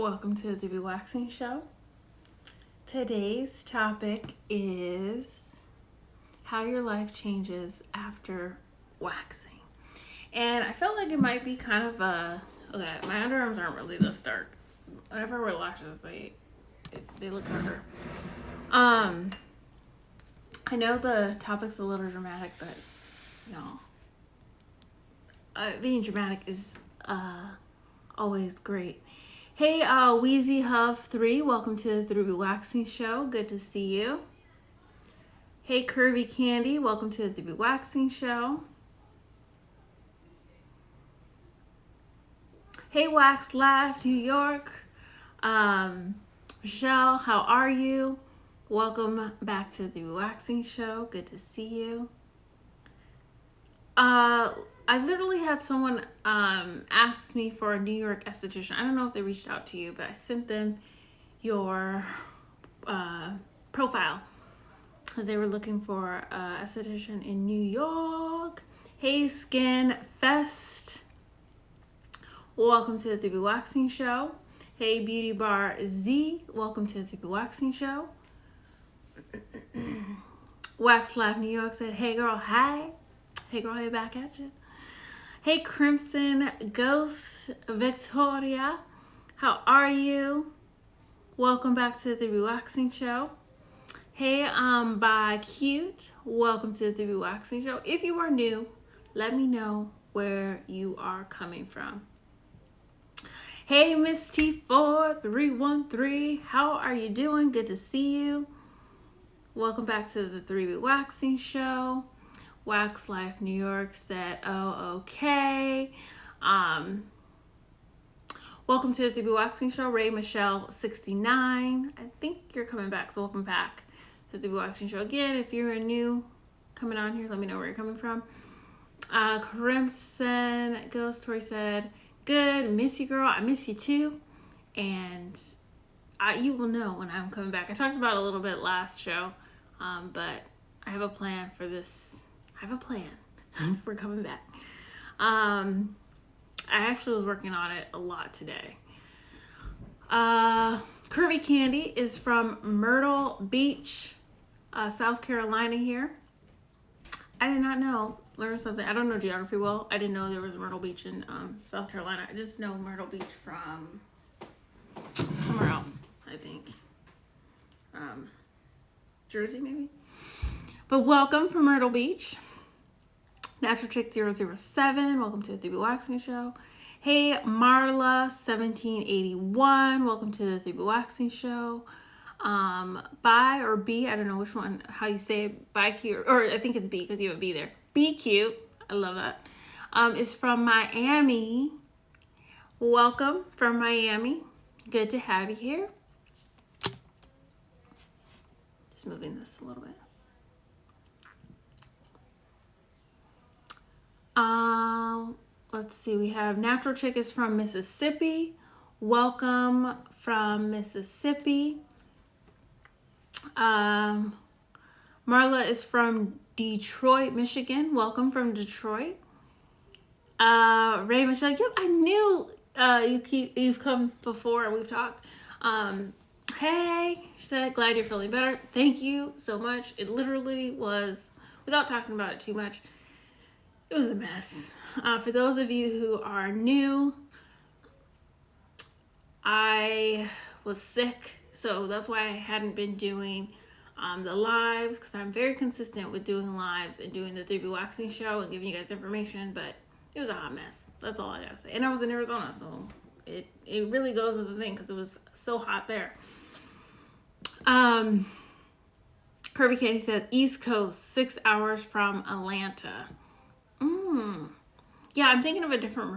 Welcome to the Be Waxing Show. Today's topic is how your life changes after waxing. And I felt like it might be kind of okay, my underarms aren't really this dark. Whenever I wear lashes, they look darker. I know the topic's a little dramatic, but being dramatic is always great. Hey, Wheezy Huff 3, welcome to the Ruby Waxing Show. Good to see you. Hey, Curvy Candy, welcome to the Ruby Waxing Show. Hey, Wax Live New York. Michelle, how are you? Welcome back to the Waxing Show. Good to see you. I literally had someone ask me for a New York esthetician. I don't know if they reached out to you, but I sent them your profile because they were looking for an esthetician in New York. Hey, Skin Fest. Welcome to the Be Waxing Show. Hey, Beauty Bar Z. Welcome to the Be Waxing Show. Wax Live New York said, hey girl, hi. Hey girl, hey back at you. Hey Crimson Ghost Victoria, how are you? Welcome back to the Relaxing Show. Hey, by Cute, welcome to the Relaxing Show. If you are new, let me know where you are coming from. Hey Miss T4313, how are you doing? Good to see you. Welcome back to the 3B Waxing Show. Wax Life New York said, oh, okay. Welcome to the 3B Waxing Show. Ray Michelle 69. I think you're coming back, so welcome back to the 3B Waxing Show. Again, if you're new coming on here, let me know where you're coming from. Crimson Ghost Story said, good, miss you girl. I miss you too. And you will know when I'm coming back. I talked about it a little bit last show, but I have a plan for this. I have a plan for coming back. I actually was working on it a lot today. Curvy Candy is from Myrtle Beach, South Carolina here. I did not know. Learned something. I don't know geography well. I didn't know there was Myrtle Beach in South Carolina. I just know Myrtle Beach from somewhere else, I think. Jersey, maybe? But welcome from Myrtle Beach. Natural Chick 007, welcome to the 3B Waxing Show. Hey, Marla 1781, welcome to the 3B Waxing Show. Bye or B, I don't know which one, how you say it, bye cute, or I think it's B because you have a B there. Be cute, I love that. Is from Miami. Welcome from Miami. Good to have you here. Just moving this a little bit. Let's see, we have Natural Chick is from Mississippi. Welcome from Mississippi. Marla is from Detroit, Michigan. Welcome from Detroit. Ray Michelle, yep, I knew you've come before and we've talked. Hey, she said, glad you're feeling better. Thank you so much. It literally was, without talking about it too much, it was a mess. For those of you who are new, I was sick, so that's why I hadn't been doing the lives, because I'm very consistent with doing lives and doing the 3B Waxing Show and giving you guys information, but it was a hot mess. That's all I gotta say. And I was in Arizona, so it really goes with the thing because it was so hot there. Kirby Candy said East Coast, 6 hours from Atlanta. Yeah, I'm thinking of a different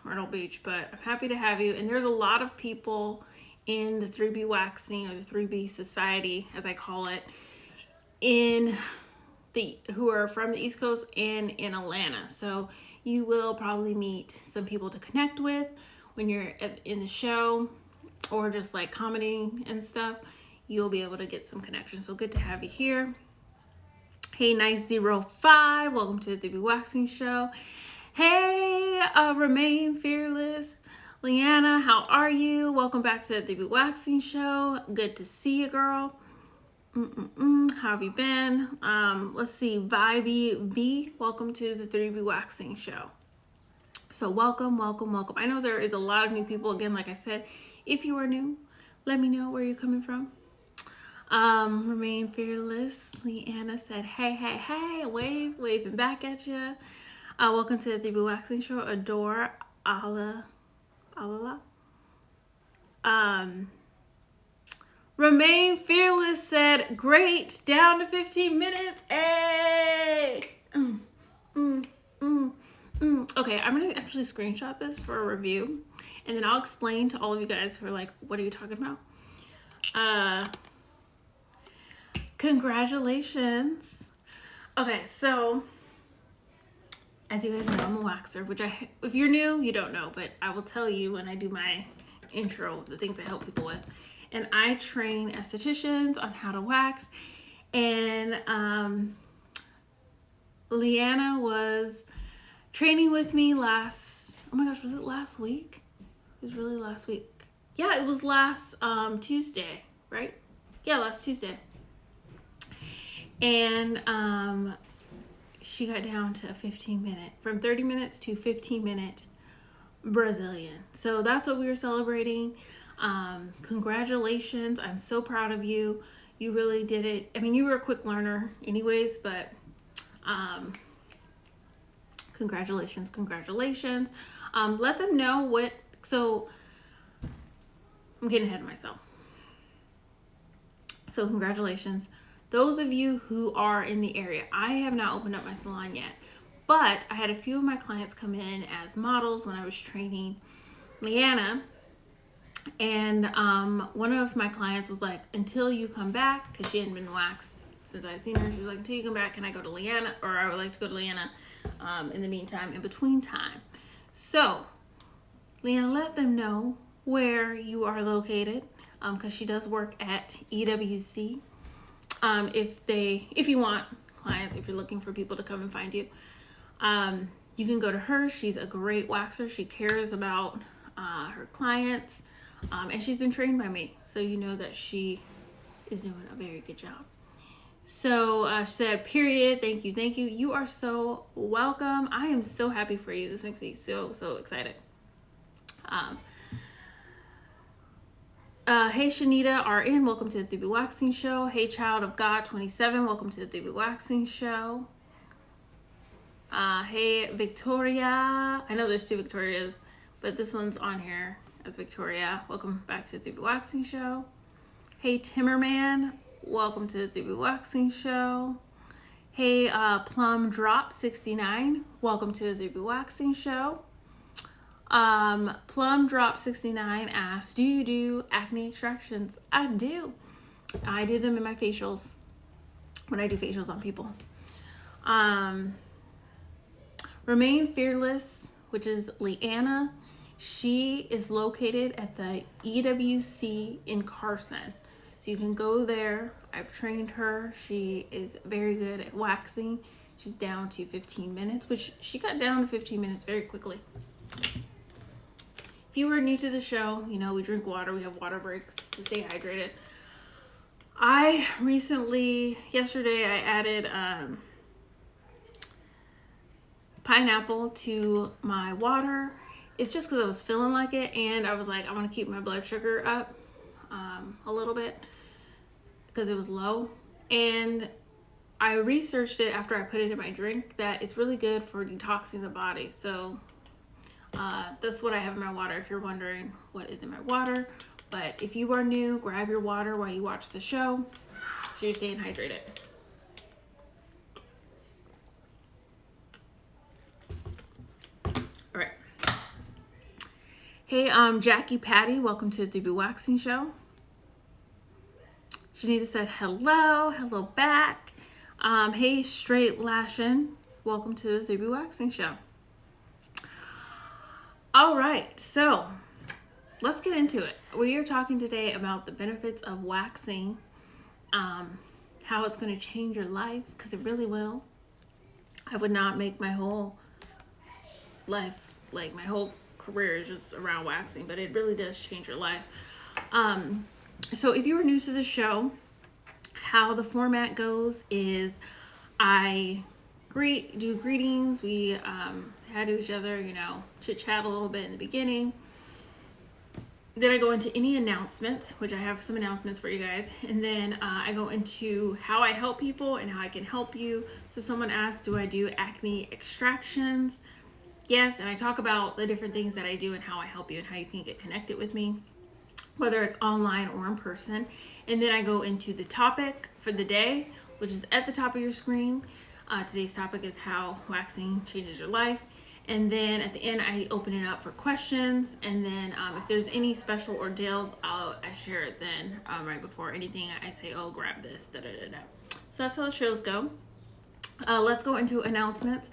Myrtle Beach, but I'm happy to have you. And there's a lot of people in the 3B Waxing, or the 3B Society, as I call it, who are from the East Coast and in Atlanta. So you will probably meet some people to connect with when you're in the show, or just like commenting and stuff. You'll be able to get some connections. So good to have you here. Hey, Nice05, welcome to the 3B Waxing Show. Hey, Remain Fearless, Leanna, how are you? Welcome back to the 3B Waxing Show. Good to see you, girl. How have you been? Let's see, Vibey B, welcome to the 3B Waxing Show. So welcome. I know there is a lot of new people. Again, like I said, if you are new, let me know where you're coming from. Remain fearless. Leanna said, hey, waving back at you. Welcome to the 3B Waxing Show. Adore Allah. Remain fearless said, great, down to 15 minutes. Hey! Okay, I'm gonna actually screenshot this for a review, and then I'll explain to all of you guys who are like, what are you talking about? Congratulations. Okay, so as you guys know, I'm a waxer, which if you're new, you don't know, but I will tell you when I do my intro, the things I help people with. And I train estheticians on how to wax. And Leanna was training with me last, oh my gosh, was it last week? It was really last week. Yeah, it was last Tuesday, right? Yeah, last Tuesday. And she got down to a 15-minute, from 30 minutes to 15-minute Brazilian. So that's what we were celebrating. Congratulations. I'm so proud of you. You really did it. I mean, you were a quick learner anyways, but congratulations. Let them know what, so I'm getting ahead of myself. So congratulations. Those of you who are in the area, I have not opened up my salon yet, but I had a few of my clients come in as models when I was training Leanna. And one of my clients was like, until you come back, because she hadn't been waxed since I'd seen her, she was like, until you come back, can I go to Leanna? Or I would like to go to Leanna in the meantime, in between time. So Leanna, let them know where you are located, because she does work at EWC. If you want clients, if you're looking for people to come and find you, you can go to her. She's a great waxer. She cares about her clients, and she's been trained by me, so you know that she is doing a very good job. So she said, period, thank you. You are so welcome. I am so happy for you. This makes me so excited. Hey Shanita RN, welcome to the 3B Waxing Show. Hey Child of God 27, welcome to the 3B Waxing Show. Hey Victoria, I know there's two Victorias, but this one's on here as Victoria. Welcome back to the 3B Waxing Show. Hey Timmerman, welcome to the 3B Waxing Show. Hey Plum Drop 69, welcome to the 3B Waxing Show. Plum Drop 69 asked, do you do acne extractions? I do. I do them in my facials when I do facials on people. Remain Fearless, which is Leanna. She is located at the EWC in Carson. So you can go there. I've trained her. She is very good at waxing. She's down to 15 minutes, which she got down to 15 minutes very quickly. If you were new to the show, you know, we drink water. We have water breaks to stay hydrated. I recently, yesterday, I added pineapple to my water. It's just because I was feeling like it, and I was like, I want to keep my blood sugar up a little bit because it was low. And I researched it after I put it in my drink that it's really good for detoxing the body. So that's what I have in my water, if you're wondering what is in my water. But if you are new, grab your water while you watch the show so you're staying hydrated. All right. Hey, Jackie Patty, welcome to the 3B Waxing Show. Shanita said hello back. Hey, Straight Lashin, welcome to the 3B Waxing Show. All right, so let's get into it. We are talking today about the benefits of waxing, how it's going to change your life, because it really will. I would not make my whole life's, like my whole career is just around waxing, but it really does change your life. So if you are new to the show, how the format goes is I do greetings. We say hi to each other, chit chat a little bit in the beginning. Then I go into any announcements, which I have some announcements for you guys. And then I go into how I help people and how I can help you. So someone asked, do I do acne extractions? Yes, and I talk about the different things that I do and how I help you and how you can get connected with me, whether it's online or in person. And then I go into the topic for the day, which is at the top of your screen. Today's topic is how waxing changes your life. And then at the end, I open it up for questions. And then if there's any special ordeal, I share it then right before anything. I say, oh, grab this, da da da da. So that's how the shows go. Let's go into announcements.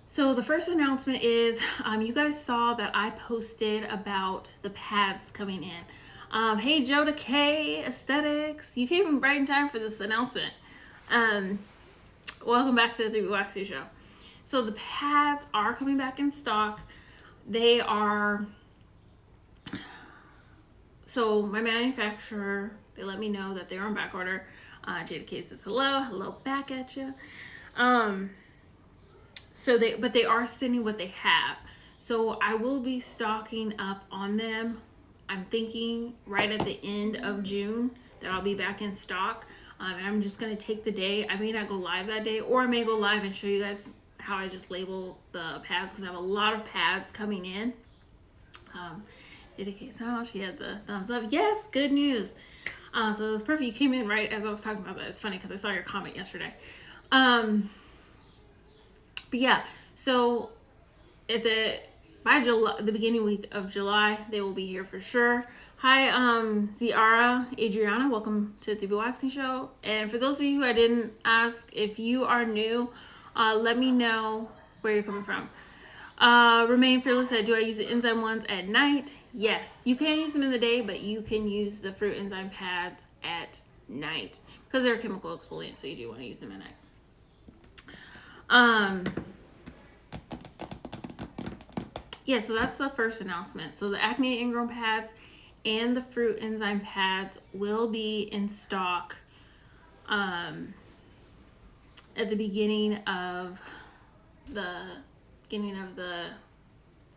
So the first announcement is you guys saw that I posted about the pads coming in. Hey, Joda K Aesthetics, you came in right in time for this announcement. Welcome back to the 3B Waxing Show. So the pads are coming back in stock. They are, so my manufacturer, they let me know that they're on back order. Jada K says hello back at you. But they are sending what they have. So I will be stocking up on them. I'm thinking right at the end of June that I'll be back in stock. And I'm just going to take the day. I may not go live that day, or I may go live and show you guys how I just label the pads, because I have a lot of pads coming in. Dedicated sound, she had the thumbs up. Yes, good news. So it was perfect. You came in right as I was talking about that. It's funny because I saw your comment yesterday. But yeah, so by the beginning week of July, they will be here for sure. Hi, Ziara, Adriana, welcome to the 3B Waxing Show. And for those of you who I didn't ask, if you are new, let me know where you're coming from. Remain Fearless said, do I use the enzyme ones at night? Yes, you can use them in the day, but you can use the fruit enzyme pads at night because they're a chemical exfoliant, so you do want to use them at night. Yeah, so that's the first announcement. So the acne ingrown pads and the fruit enzyme pads will be in stock at the beginning of the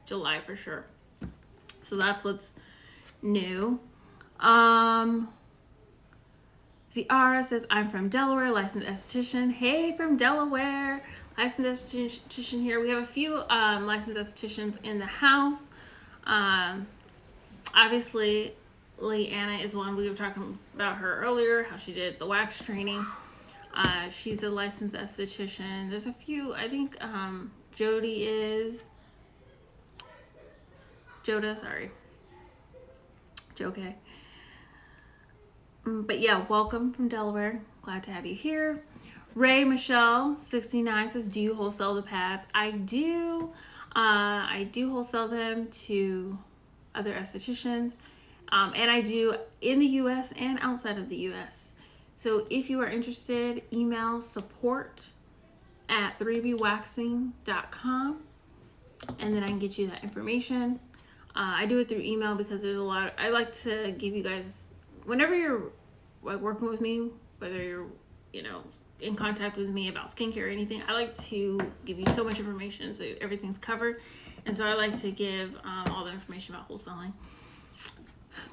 July for sure. So that's what's new. Ziara says, I'm from Delaware, licensed esthetician. Hey, from Delaware, licensed esthetician here. We have a few licensed estheticians in the house. Obviously, Leanna is one. We were talking about her earlier, how she did the wax training. She's a licensed esthetician. There's a few, I think Jody is. Joda. But yeah, welcome from Delaware. Glad to have you here. Ray Michelle 69 says, do you wholesale the pads? I do. I do wholesale them to other estheticians. And I do in the US and outside of the US. So if you are interested, email support@3bwaxing.com and then I can get you that information. I do it through email because there's a lot. I like to give you guys, whenever you're like working with me, whether you're, in contact with me about skincare or anything, I like to give you so much information so everything's covered. And so I like to give all the information about wholesaling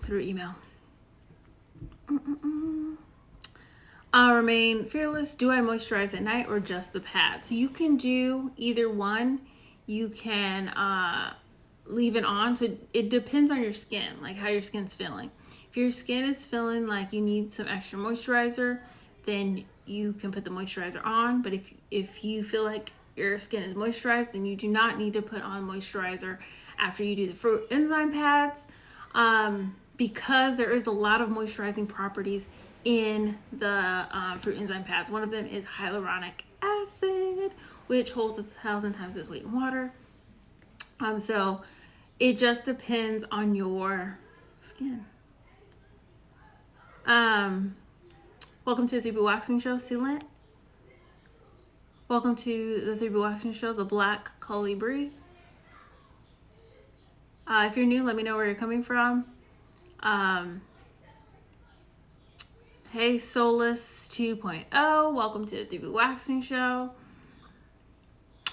through email. Remain Fearless. Do I moisturize at night or just the pads? So you can do either one. You can leave it on. So it depends on your skin, like how your skin's feeling. If your skin is feeling like you need some extra moisturizer, then you can put the moisturizer on. But if you feel like your skin is moisturized, then you do not need to put on moisturizer after you do the fruit enzyme pads, because there is a lot of moisturizing properties in the fruit enzyme pads. One of them is hyaluronic acid, which holds 1,000 times its weight in water. So it just depends on your skin. Welcome to the 3B Waxing Show, Sealant. Welcome to the 3B Waxing Show, the Black Colibri. If you're new, let me know where you're coming from. Hey, Solus 2.0, welcome to the 3B Waxing Show.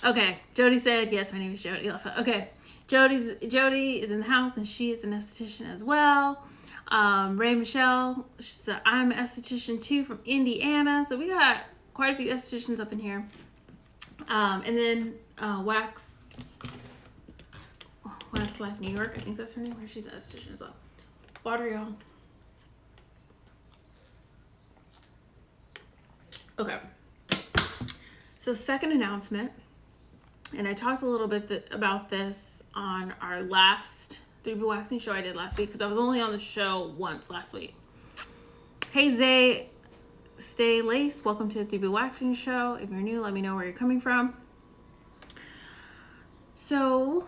Okay, Jody said, yes, my name is Jody. Okay, Jody is in the house and she is an esthetician as well. Ray Michelle, she said, I'm an esthetician too from Indiana. So we got quite a few estheticians up in here. And then Wax Life New York, I think that's her name. She's an esthetician as well. Water, y'all. Okay. So second announcement, and I talked a little bit about this on our last 3B Waxing show I did last week because I was only on the show once last week. Hey Zay, Stay Lace, welcome to the 3B Waxing show. If you're new, let me know where you're coming from. So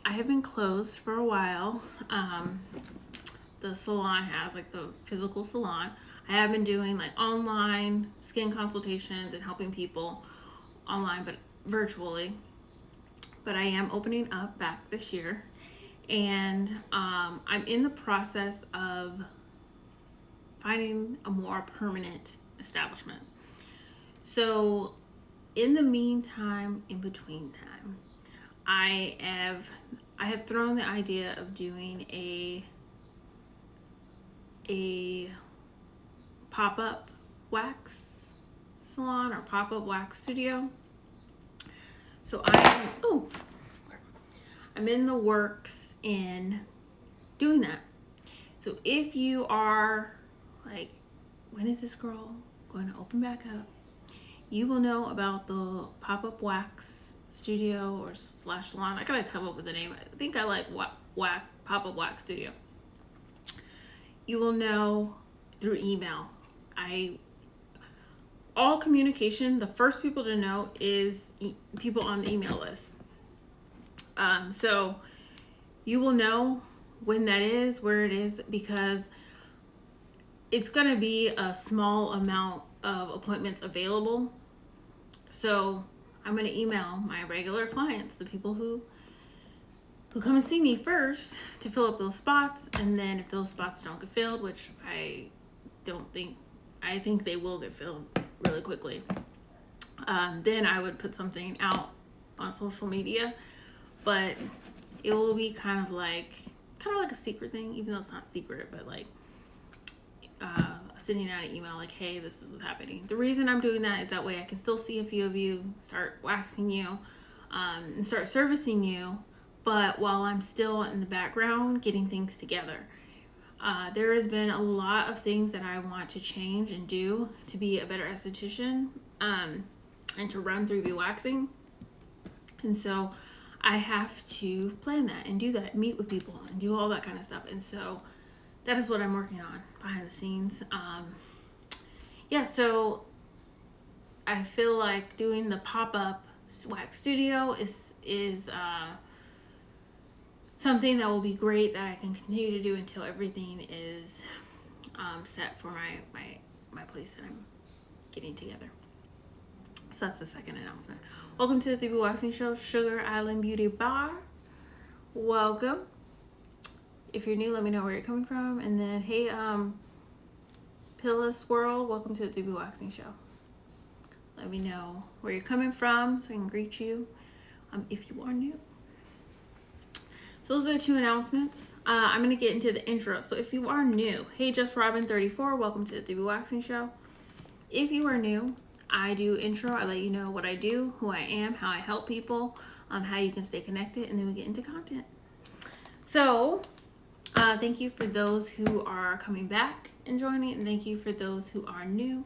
I have been closed for a while. The salon has, like the physical salon. I have been doing like online skin consultations and helping people online, but virtually. But I am opening up back this year. And I'm in the process of finding a more permanent establishment. So in the meantime, in between time, I have thrown the idea of doing a pop-up wax salon or pop-up wax studio. So I'm in the works in doing that. So if you are like, when is this girl going to open back up? You will know about the pop-up wax studio or / salon. I gotta come up with a name. I think I like pop-up wax studio. You will know through email. All communication, the first people to know is people on the email list. So you will know when that is, where it is, because it's going to be a small amount of appointments available. So I'm going to email my regular clients, the people who come and see me first, to fill up those spots. And then if those spots don't get filled, which I think they will get filled really quickly, then I would put something out on social media. But it will be kind of like a secret thing, even though it's not secret, but like sending out an email like, hey, this is what's happening. The reason I'm doing that is that way I can still see a few of you, start waxing you, and start servicing you, but while I'm still in the background getting things together. There has been a lot of things that I want to change and do to be a better esthetician, and to run 3B Waxing. And so I have to plan that and do that, meet with people and do all that kind of stuff. And so that is what I'm working on behind the scenes. So I feel like doing the pop-up wax studio is something that will be great, that I can continue to do until everything is set for my place that I'm getting together. So that's the second announcement. Welcome to the 3B Waxing Show, Sugar Island Beauty Bar. Welcome. If you're new, let me know where you're coming from. And then, hey, Pillis World, welcome to the 3B Waxing Show. Let me know where you're coming from so I can greet you if you are new. So those are the two announcements. I'm going to get into the intro. So if you are new, hey, Just Robin 34, welcome to the 3B Waxing Show. If you are new, I do intro. I let you know what I do, who I am, how I help people, how you can stay connected, and then we get into content. So thank you for those who are coming back and joining, and thank you for those who are new.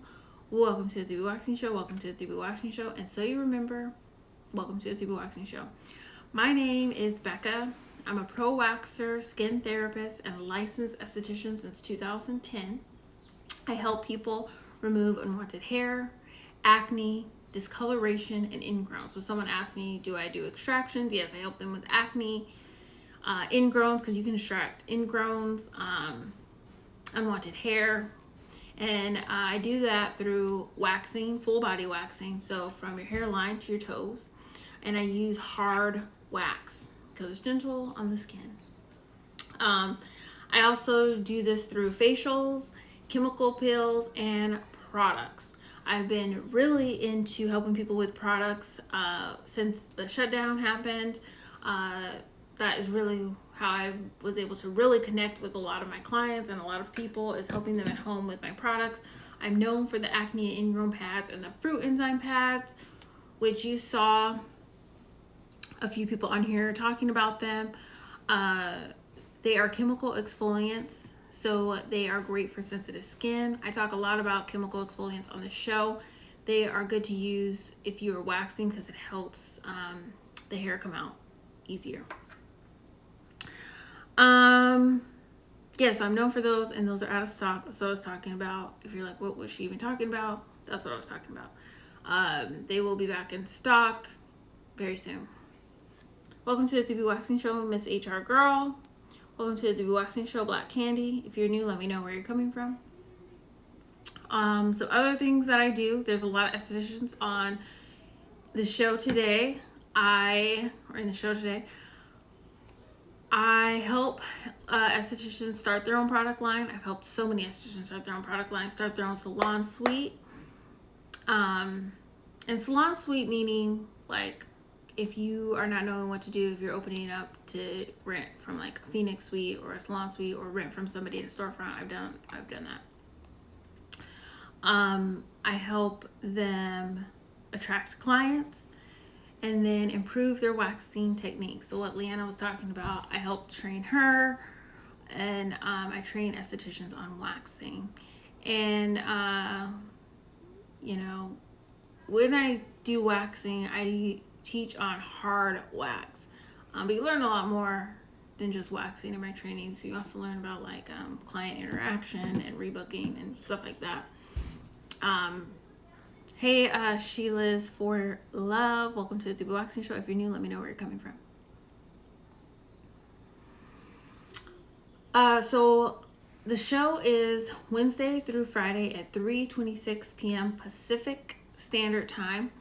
Welcome to the 3B Waxing Show. Welcome to the 3B Waxing Show. And so you remember, welcome to the 3B Waxing Show. My name is Becca. I'm a pro waxer, skin therapist, and licensed esthetician since 2010. I help people remove unwanted hair, acne, discoloration, and ingrowns. So someone asked me, do I do extractions? Yes, I help them with acne, ingrowns, because you can extract ingrowns, unwanted hair, and I do that through waxing, full body waxing, so from your hairline to your toes. And I use hard wax because it's gentle on the skin. I also do this through facials, chemical peels, and products. I've been really into helping people with products since the shutdown happened. That is really how I was able to really connect with a lot of my clients and a lot of people, is helping them at home with my products. I'm known for the acne ingrown pads and the fruit enzyme pads, which you saw a few people on here talking about them. They are chemical exfoliants, so they are great for sensitive skin. I talk a lot about chemical exfoliants on the show. They are good to use if you are waxing because it helps the hair come out easier. Yeah, so I'm known for those, and those are out of stock. So I was talking about, if you're like, what was she even talking about? That's what I was talking about. They will be back in stock very soon. Welcome to the 3B Waxing Show, Miss HR Girl. Welcome to the 3B Waxing Show, Black Candy. If you're new, let me know where you're coming from. So other things that I do, there's a lot of estheticians on the show today. I help estheticians start their own product line. I've helped so many estheticians start their own product line, start their own salon suite. And salon suite meaning, like, if you are not knowing what to do, if you're opening up to rent from like a Phoenix suite or a salon suite, or rent from somebody in a storefront, I've done that. I help them attract clients and then improve their waxing techniques. So what Leanna was talking about, I help train her, and I train estheticians on waxing. And when I do waxing, I teach on hard wax, but you learn a lot more than just waxing in my training. So you also learn about like client interaction and rebooking and stuff like that. Hey, Sheila's for Love. Welcome to the 3B Waxing Show. If you're new, let me know where you're coming from. So the show is Wednesday through Friday at 3:26 p.m. Pacific Standard Time.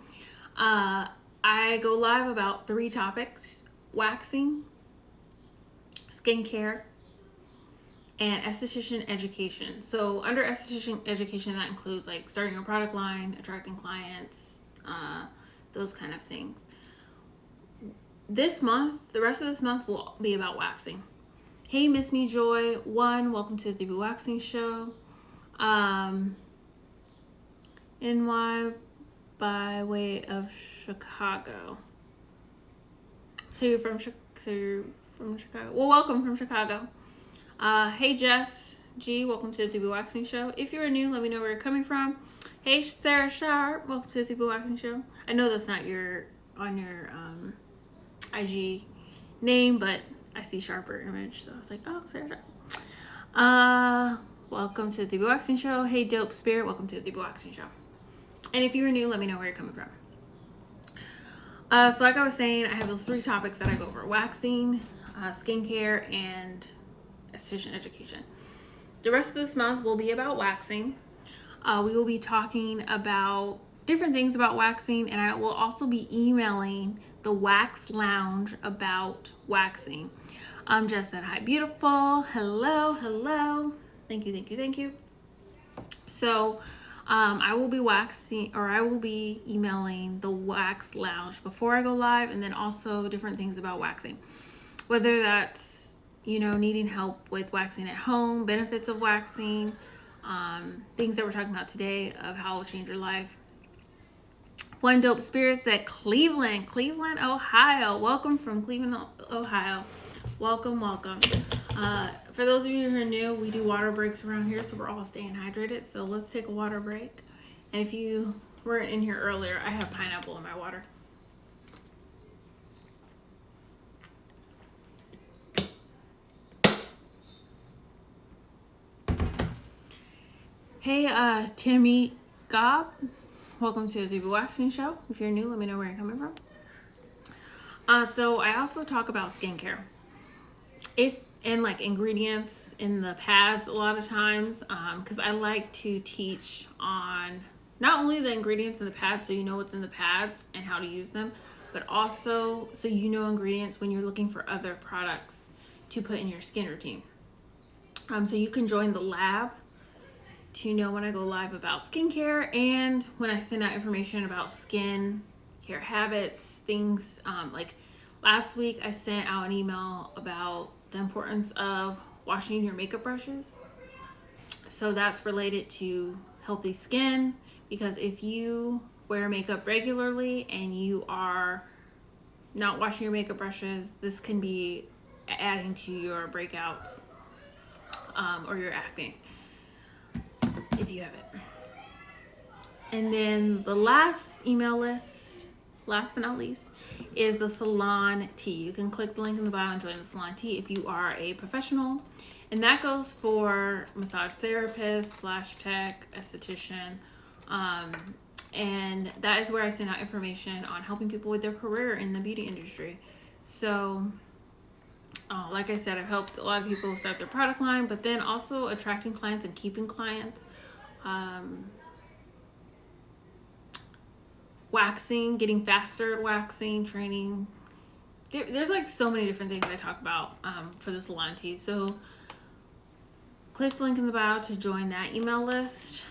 I go live about 3 topics: waxing, skincare, and esthetician education. So under esthetician education, that includes like starting your product line, attracting clients, those kind of things. This month, the rest of this month will be about waxing. Hey, Miss Me Joy 1, welcome to the 3B Waxing Show. NY by way of Chicago. So you're from Chicago. Well, welcome from Chicago. Hey Jess G, welcome to the 3B Waxing Show. If you're new, let me know where you're coming from. Hey Sarah Sharp, welcome to the 3B Waxing Show. I know that's not on your IG name, but I see Sharper image, so I was like, oh, Sarah Sharp. Welcome to the 3B Waxing Show. Hey Dope Spirit, welcome to the 3B Waxing Show. And if you're new, let me know where you're coming from. So like I was saying, I have those 3 topics that I go over: waxing, skincare, and esthetician education. The rest of this month will be about waxing. We will be talking about different things about waxing, and I will also be emailing the Wax Lounge about waxing. Jess said, hi, beautiful. Hello. Thank you. So I will be emailing the Wax Lounge before I go live, and then also different things about waxing, whether that's, needing help with waxing at home, benefits of waxing, things that we're talking about today of how it will change your life. One Dope Spirit said Cleveland, Ohio. Welcome from Cleveland, Ohio. Welcome. For those of you who are new, we do water breaks around here, so we're all staying hydrated. So let's take a water break. And if you weren't in here earlier, I have pineapple in my water. Hey, Timmy Gobb, welcome to the 3B Waxing Show. If you're new, let me know where you're coming from. So I also talk about skincare. And like ingredients in the pads a lot of times, because I like to teach on not only the ingredients in the pads, so you know what's in the pads and how to use them, but also so you know ingredients when you're looking for other products to put in your skin routine. So you can join the lab to know when I go live about skincare and when I send out information about skin care habits, things like last week I sent out an email about the importance of washing your makeup brushes. So that's related to healthy skin, because if you wear makeup regularly and you are not washing your makeup brushes, this can be adding to your breakouts or your acne if you have it. And then the last email list, last but not least, is the salon tea. You can click the link in the bio and join the salon tea if you are a professional. And that goes for massage therapist / tech, esthetician. And that is where I send out information on helping people with their career in the beauty industry. So, like I said, I've helped a lot of people start their product line, but then also attracting clients and keeping clients. Waxing, getting faster at waxing, training. There's like so many different things I talk about for the salon tea. So click the link in the bio to join that email list.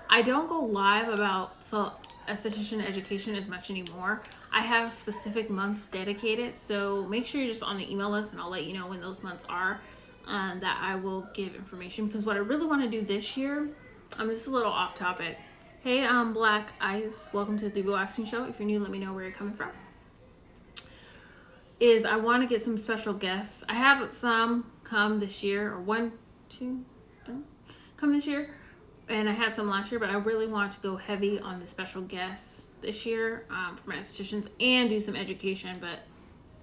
I don't go live about esthetician education as much anymore. I have specific months dedicated, so make sure you're just on the email list and I'll let you know when those months are that I will give information. Because what I really want to do this year, this is a little off topic. Hey, Black Eyes, welcome to the 3B Waxing Show. If you're new, let me know where you're coming from. Is I want to get some special guests. I had some come this year, or 1, 2, 3, come this year. And I had some last year, but I really want to go heavy on the special guests this year for my estheticians and do some education, but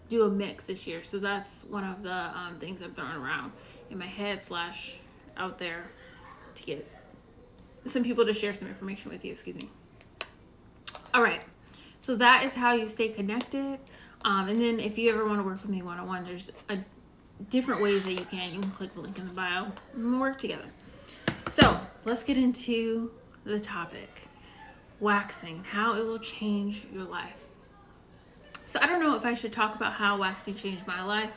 do a mix this year. So that's one of the things I'm throwing around in my head / out there to get some people to share some information with you, excuse me. All right, so that is how you stay connected. And then if you ever want to work with me one-on-one, there's different ways that you can. You can click the link in the bio and we'll work together. So let's get into the topic, waxing, how it will change your life. So I don't know if I should talk about how waxing changed my life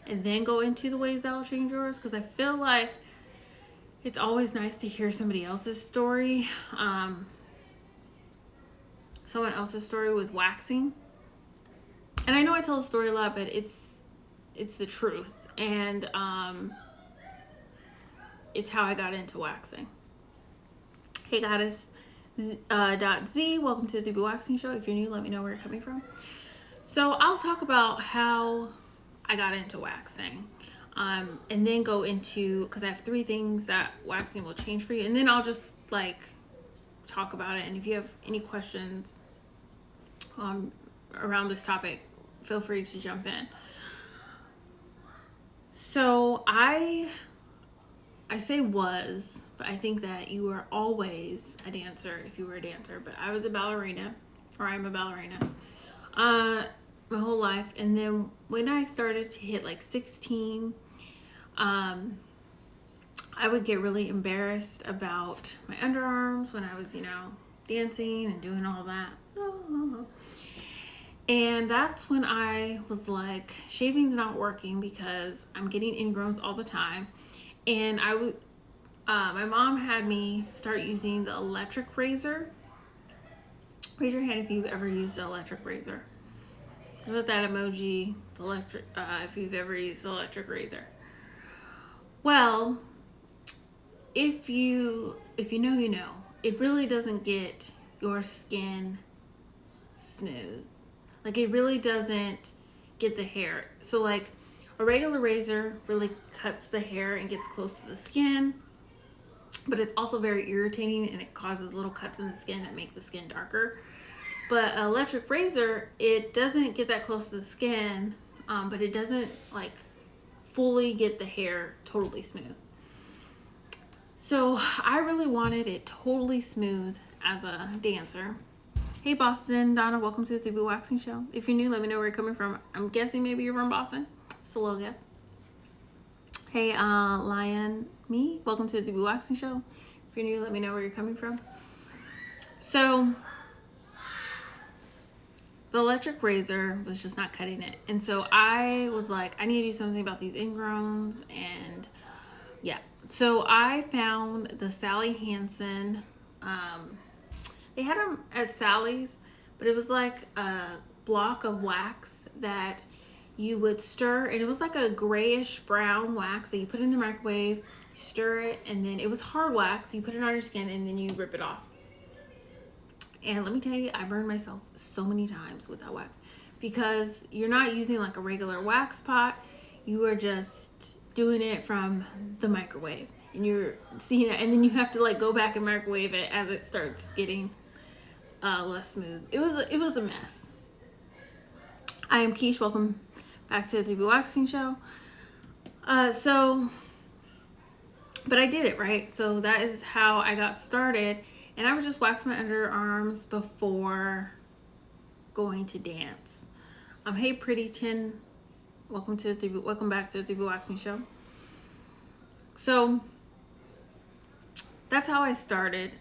and then go into the ways that will change yours, because I feel like it's always nice to hear somebody else's story, someone else's story with waxing. And I know I tell the story a lot, but it's the truth, and it's how I got into waxing. Hey, Goddess .z, welcome to the 3B Waxing Show. If you're new, let me know where you're coming from. So I'll talk about how I got into waxing. And then go into, because I have 3 things that waxing will change for you, and then I'll just like talk about it. And if you have any questions around this topic, feel free to jump in. So I say was, but I think that you are always a dancer if you were a dancer, but I was a ballerina, or I'm a ballerina my whole life. And then when I started to hit like 16, I would get really embarrassed about my underarms when I was, dancing and doing all that. And that's when I was like, shaving's not working because I'm getting ingrowns all the time. And my mom had me start using the electric razor. Raise your hand if you've ever used an electric razor. Put that emoji, if you've ever used the electric razor. Well, if you know, you know, it really doesn't get your skin smooth. Like, it really doesn't get the hair. So like a regular razor really cuts the hair and gets close to the skin, but it's also very irritating and it causes little cuts in the skin that make the skin darker. But an electric razor, it doesn't get that close to the skin, but it doesn't like fully get the hair totally smooth. So I really wanted it totally smooth as a dancer. Hey Boston, Donna, welcome to the 3B Waxing Show. If you're new, let me know where you're coming from. I'm guessing maybe you're from Boston. It's a little guess. Hey Lion, welcome to the 3B Waxing Show. If you're new, let me know where you're coming from. So the electric razor was just not cutting it. And so I was like, I need to do something about these ingrowns. And yeah, so I found the Sally Hansen. They had them at Sally's, but it was like a block of wax that you would stir, and it was like a grayish brown wax that you put in the microwave, you stir it, and then it was hard wax. You put it on your skin, and then you rip it off. And let me tell you, I burned myself so many times with that wax because you're not using like a regular wax pot. You are just doing it from the microwave, and you're seeing it, and then you have to like go back and microwave it as it starts getting less smooth. It was a mess. I am Keish. Welcome back to the 3B Waxing Show. But I did it, right? So that is how I got started. And I would just wax my underarms before going to dance. Hey, Pretty Tin. Welcome back to the 3B Waxing Show. So that's how I started,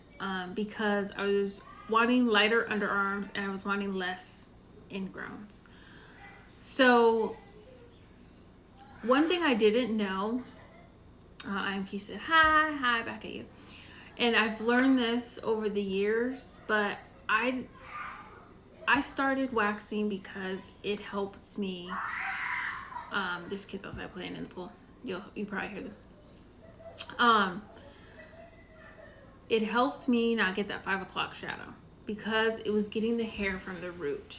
because I was wanting lighter underarms and I was wanting less ingrowns. So one thing I didn't know, I'm Keith said, hi, back at you. And I've learned this over the years, but I started waxing because it helps me. There's kids outside playing in the pool. You probably hear them. It helped me not get that 5 o'clock shadow because it was getting the hair from the root.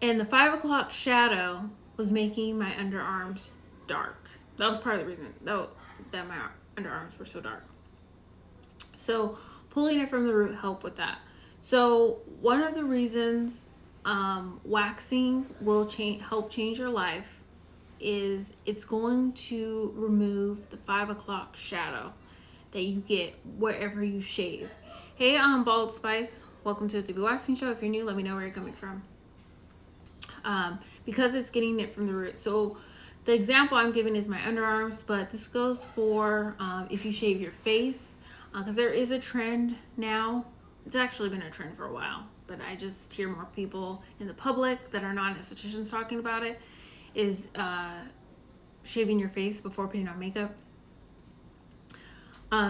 And the 5 o'clock shadow was making my underarms dark. That was part of the reason that my underarms were so dark. So pulling it from the root helped with that. So one of the reasons waxing will help change your life is it's going to remove the 5 o'clock shadow that you get wherever you shave. Hey, Bald Spice, welcome to the 3B Waxing Show. If you're new, let me know where you're coming from. Because it's getting it from the root. So the example I'm giving is my underarms, but this goes for if you shave your face, because there is a trend now. It's actually been a trend for a while, but I just hear more people in the public that are not estheticians talking about it, is shaving your face before putting on makeup.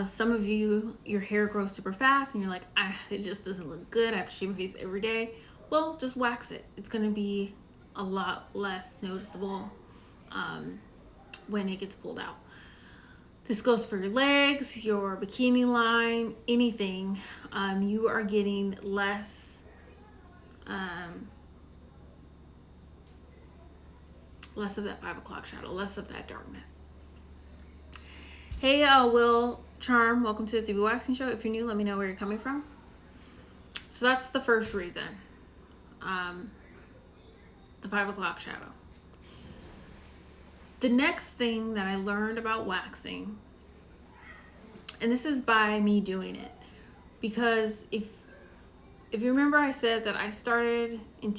Some of you, your hair grows super fast and you're like, it just doesn't look good. I have to shave my face every day. Well, just wax it. It's going to be a lot less noticeable when it gets pulled out. This goes for your legs, your bikini line, anything. You are getting less of that 5 o'clock shadow, less of that darkness. Hey, Will Charm, welcome to the 3B Waxing Show. If you're new, let me know where you're coming from. So that's the first reason, the 5 o'clock shadow. The next thing that I learned about waxing, and this is by me doing it, because if you remember, I said that I've been an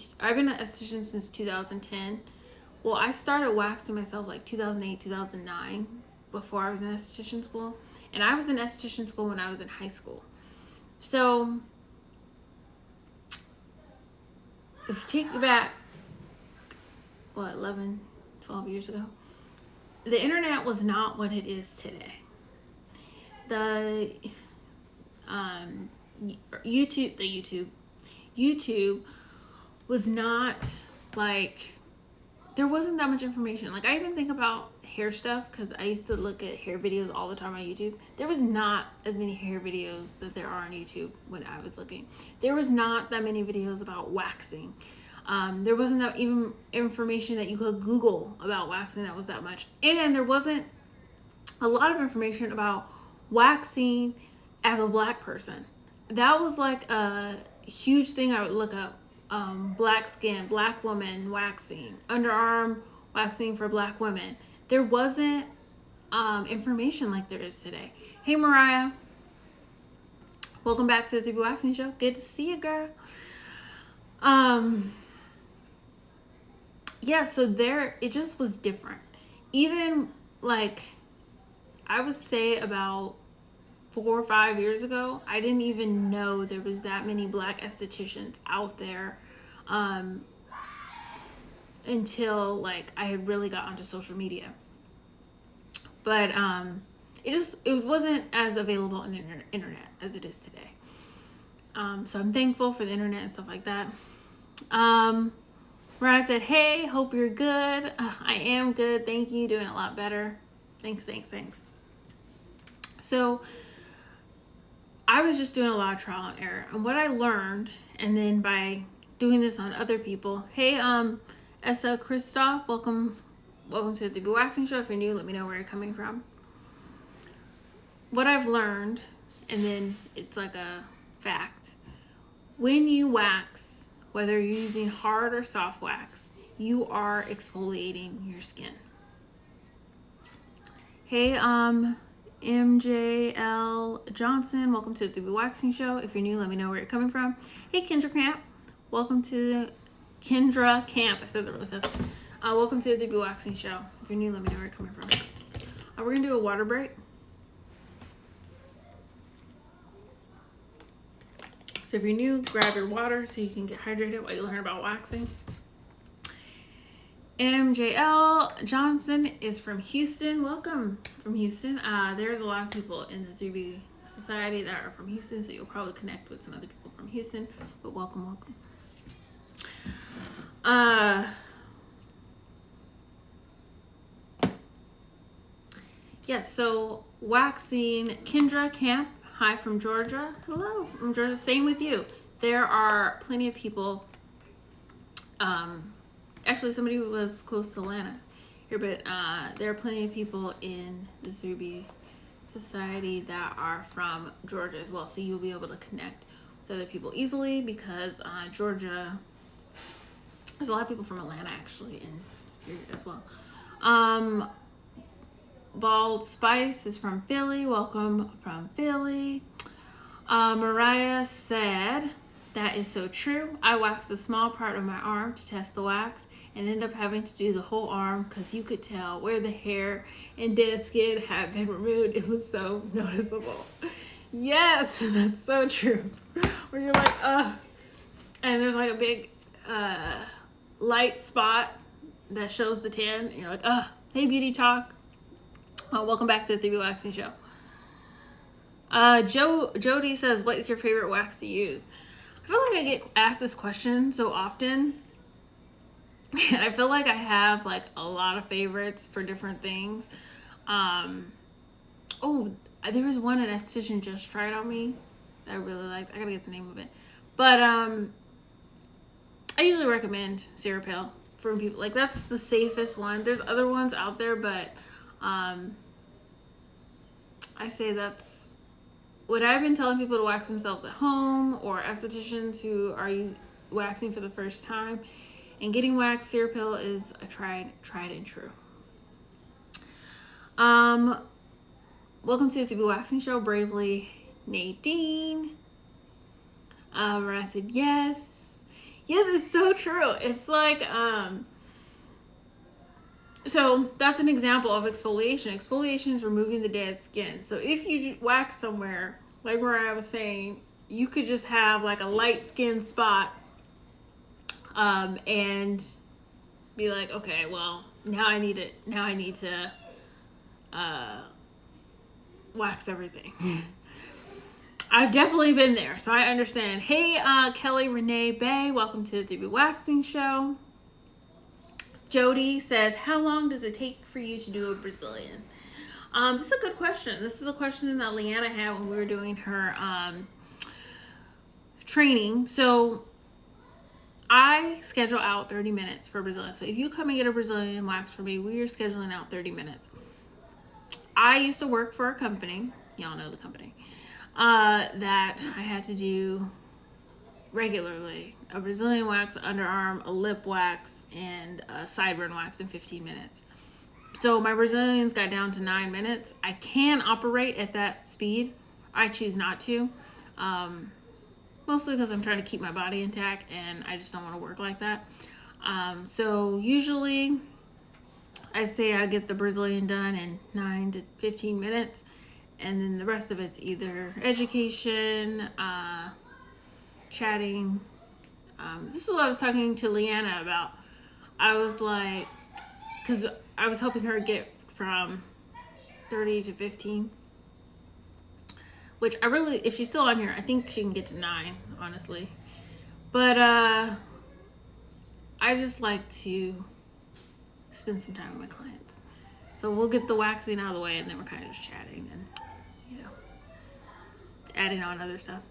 esthetician since 2010. Well, I started waxing myself like 2008, 2009, before I was in esthetician school. And I was in esthetician school when I was in high school. So if you take me back, 11, 12 years ago, the internet was not what it is today. The YouTube was not like, there wasn't that much information. Like, I even think about hair stuff because I used to look at hair videos all the time on YouTube. There was not as many hair videos that there are on YouTube when I was looking. There was not that many videos about waxing. There wasn't that even information that you could Google about waxing that was that much. And there wasn't a lot of information about waxing as a Black person. That was like a huge thing I would look up. Black skin, Black woman waxing, underarm waxing for Black women. There wasn't information like there is today. Hey, Mariah. Welcome back to the 3B Waxing Show. Good to see you, girl. Yeah, so it just was different. Even like, I would say about 4 or 5 years ago, I didn't even know there was that many Black estheticians out there until like I had really got onto social media. But it wasn't as available on the internet as it is today. So I'm thankful for the internet and stuff like that. Where I said, hey, hope you're good. I am good. Thank you. Doing a lot better. Thanks. So I was just doing a lot of trial and error. And what I learned, and then by doing this on other people, hey, Essa Christoph, welcome to the Bee Waxing Show. If you're new, let me know where you're coming from. What I've learned, and then it's like a fact, when you wax, whether you're using hard or soft wax, you are exfoliating your skin. Hey, MJL Johnson, welcome to the Bee Waxing Show. If you're new, let me know where you're coming from. Hey, Kendra Camp, welcome to Kendra Camp. I said that really fast. Welcome to the Bee Waxing Show. If you're new, let me know where you're coming from. We're gonna do a water break. So if you're new, grab your water so you can get hydrated while you learn about waxing. MJL Johnson is from Houston. Welcome from Houston. There's a lot of people in the 3B Society that are from Houston, so you'll probably connect with some other people from Houston. But welcome. Yes, so waxing, Kendra Camp. Hi from Georgia. Hello from Georgia. Same with you. There are plenty of people. Actually, somebody who was close to Atlanta here, but there are plenty of people in the 3B Society that are from Georgia as well. So you'll be able to connect with other people easily because Georgia, there's a lot of people from Atlanta actually in here as well. Bald Spice is from Philly. Welcome from Philly. Mariah said, that is so true. I waxed a small part of my arm to test the wax and ended up having to do the whole arm because you could tell where the hair and dead skin had been removed. It was so noticeable. Yes, that's so true. Where you're like, and there's like a big light spot that shows the tan. And you're like, hey, Beauty Talk. Welcome back to the 3B Waxing Show. Jody says, what is your favorite wax to use? I feel like I get asked this question so often. I feel like I have like a lot of favorites for different things. There was one an esthetician just tried on me that I really liked. I gotta get the name of it. But I usually recommend Cerapil for people. Like that's the safest one. There's other ones out there, but I say that's what I've been telling people to wax themselves at home, or estheticians who are waxing for the first time. And getting waxed, Cerapil is a tried and true. Welcome to the 3B Waxing Show, Bravely Nadine. Where I said yes. Yes, it's so true. It's like so that's an example of exfoliation. Exfoliation is removing the dead skin. So if you wax somewhere, like where I was saying, you could just have like a light skin spot and be like, okay, well, now I need to wax everything. I've definitely been there, so I understand. Hey, Kelly Renee Bay, welcome to the 3B Waxing Show. Jody says, how long does it take for you to do a Brazilian? This is a good question. This is a question that Leanna had when we were doing her training. So I schedule out 30 minutes for a Brazilian. So if you come and get a Brazilian wax for me, we are scheduling out 30 minutes. I used to work for a company, y'all know the company, that I had to do regularly a Brazilian wax, underarm, a lip wax, and a sideburn wax in 15 minutes. So my Brazilians got down to 9 minutes. I can operate at that speed. I choose not to. Mostly because I'm trying to keep my body intact and I just don't want to work like that. So usually I say I get the Brazilian done in 9 to 15 minutes. And then the rest of it's either education, chatting, This is what I was talking to Leanna about. I was like, because I was helping her get from 30 to 15. Which I really, if she's still on here, I think she can get to 9, honestly. But I just like to spend some time with my clients. So we'll get the waxing out of the way, and then we're kind of just chatting and, adding on other stuff.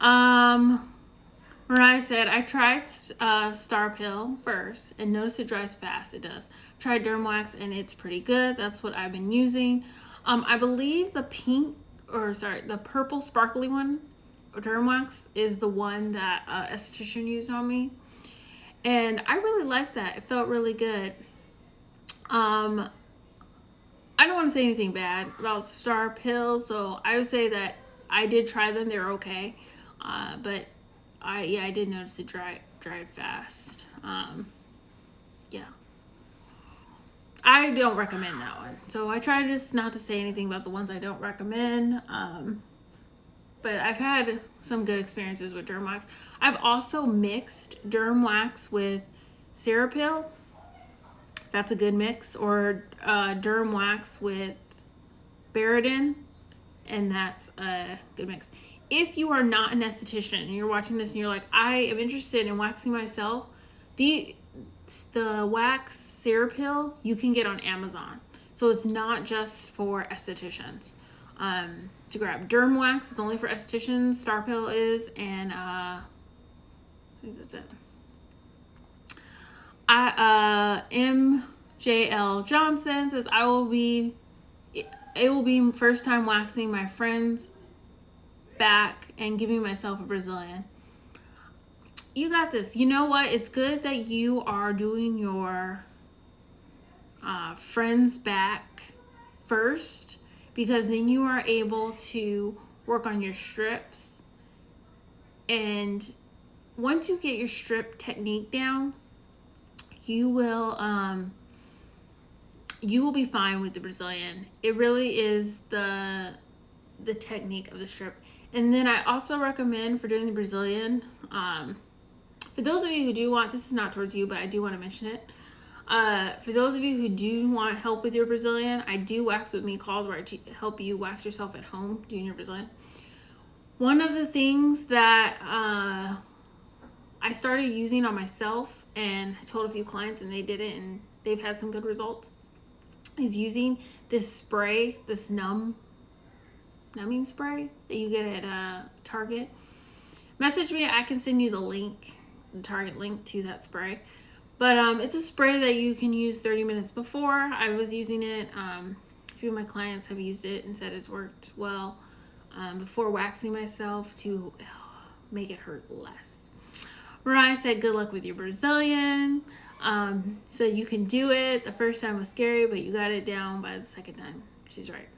Mariah said, I tried Star Pill first and noticed it dries fast. It does. Tried Derm Wax and it's pretty good. That's what I've been using. I believe the purple sparkly one, Derm Wax, is the one that esthetician used on me. And I really liked that. It felt really good. I don't want to say anything bad about Star Pill, so I would say that I did try them. They're okay. But I did notice it dried fast. Yeah. I don't recommend that one. So I try just not to say anything about the ones I don't recommend. But I've had some good experiences with Derm Wax. I've also mixed Derm Wax with Serapil. That's a good mix. Or Derm Wax with Baradin. And that's a good mix. If you are not an esthetician and you're watching this and you're like, I am interested in waxing myself, the wax Serapil you can get on Amazon. So it's not just for estheticians. To grab Derm Wax is only for estheticians. Star Pill is, and I think that's it. MJL Johnson says it will be first time waxing my friend's back and giving myself a Brazilian. You got this. You know what? It's good that you are doing your friend's back first, because then you are able to work on your strips. And once you get your strip technique down, you will be fine with the Brazilian. It really is the technique of the strip. And then I also recommend for doing the Brazilian, for those of you who do want, this is not towards you, but I do want to mention it. For those of you who do want help with your Brazilian, I do Wax With Me calls where I help you wax yourself at home doing your Brazilian. One of the things that I started using on myself, and I told a few clients and they did it and they've had some good results, is using this spray, this numbing spray that you get at Target. Message me, I can send you the link, the Target link to that spray. But it's a spray that you can use 30 minutes before. I was using it. A few of my clients have used it and said it's worked well before waxing myself to make it hurt less. Mariah said, good luck with your Brazilian. So you can do it. The first time was scary, but you got it down by the second time. She's right.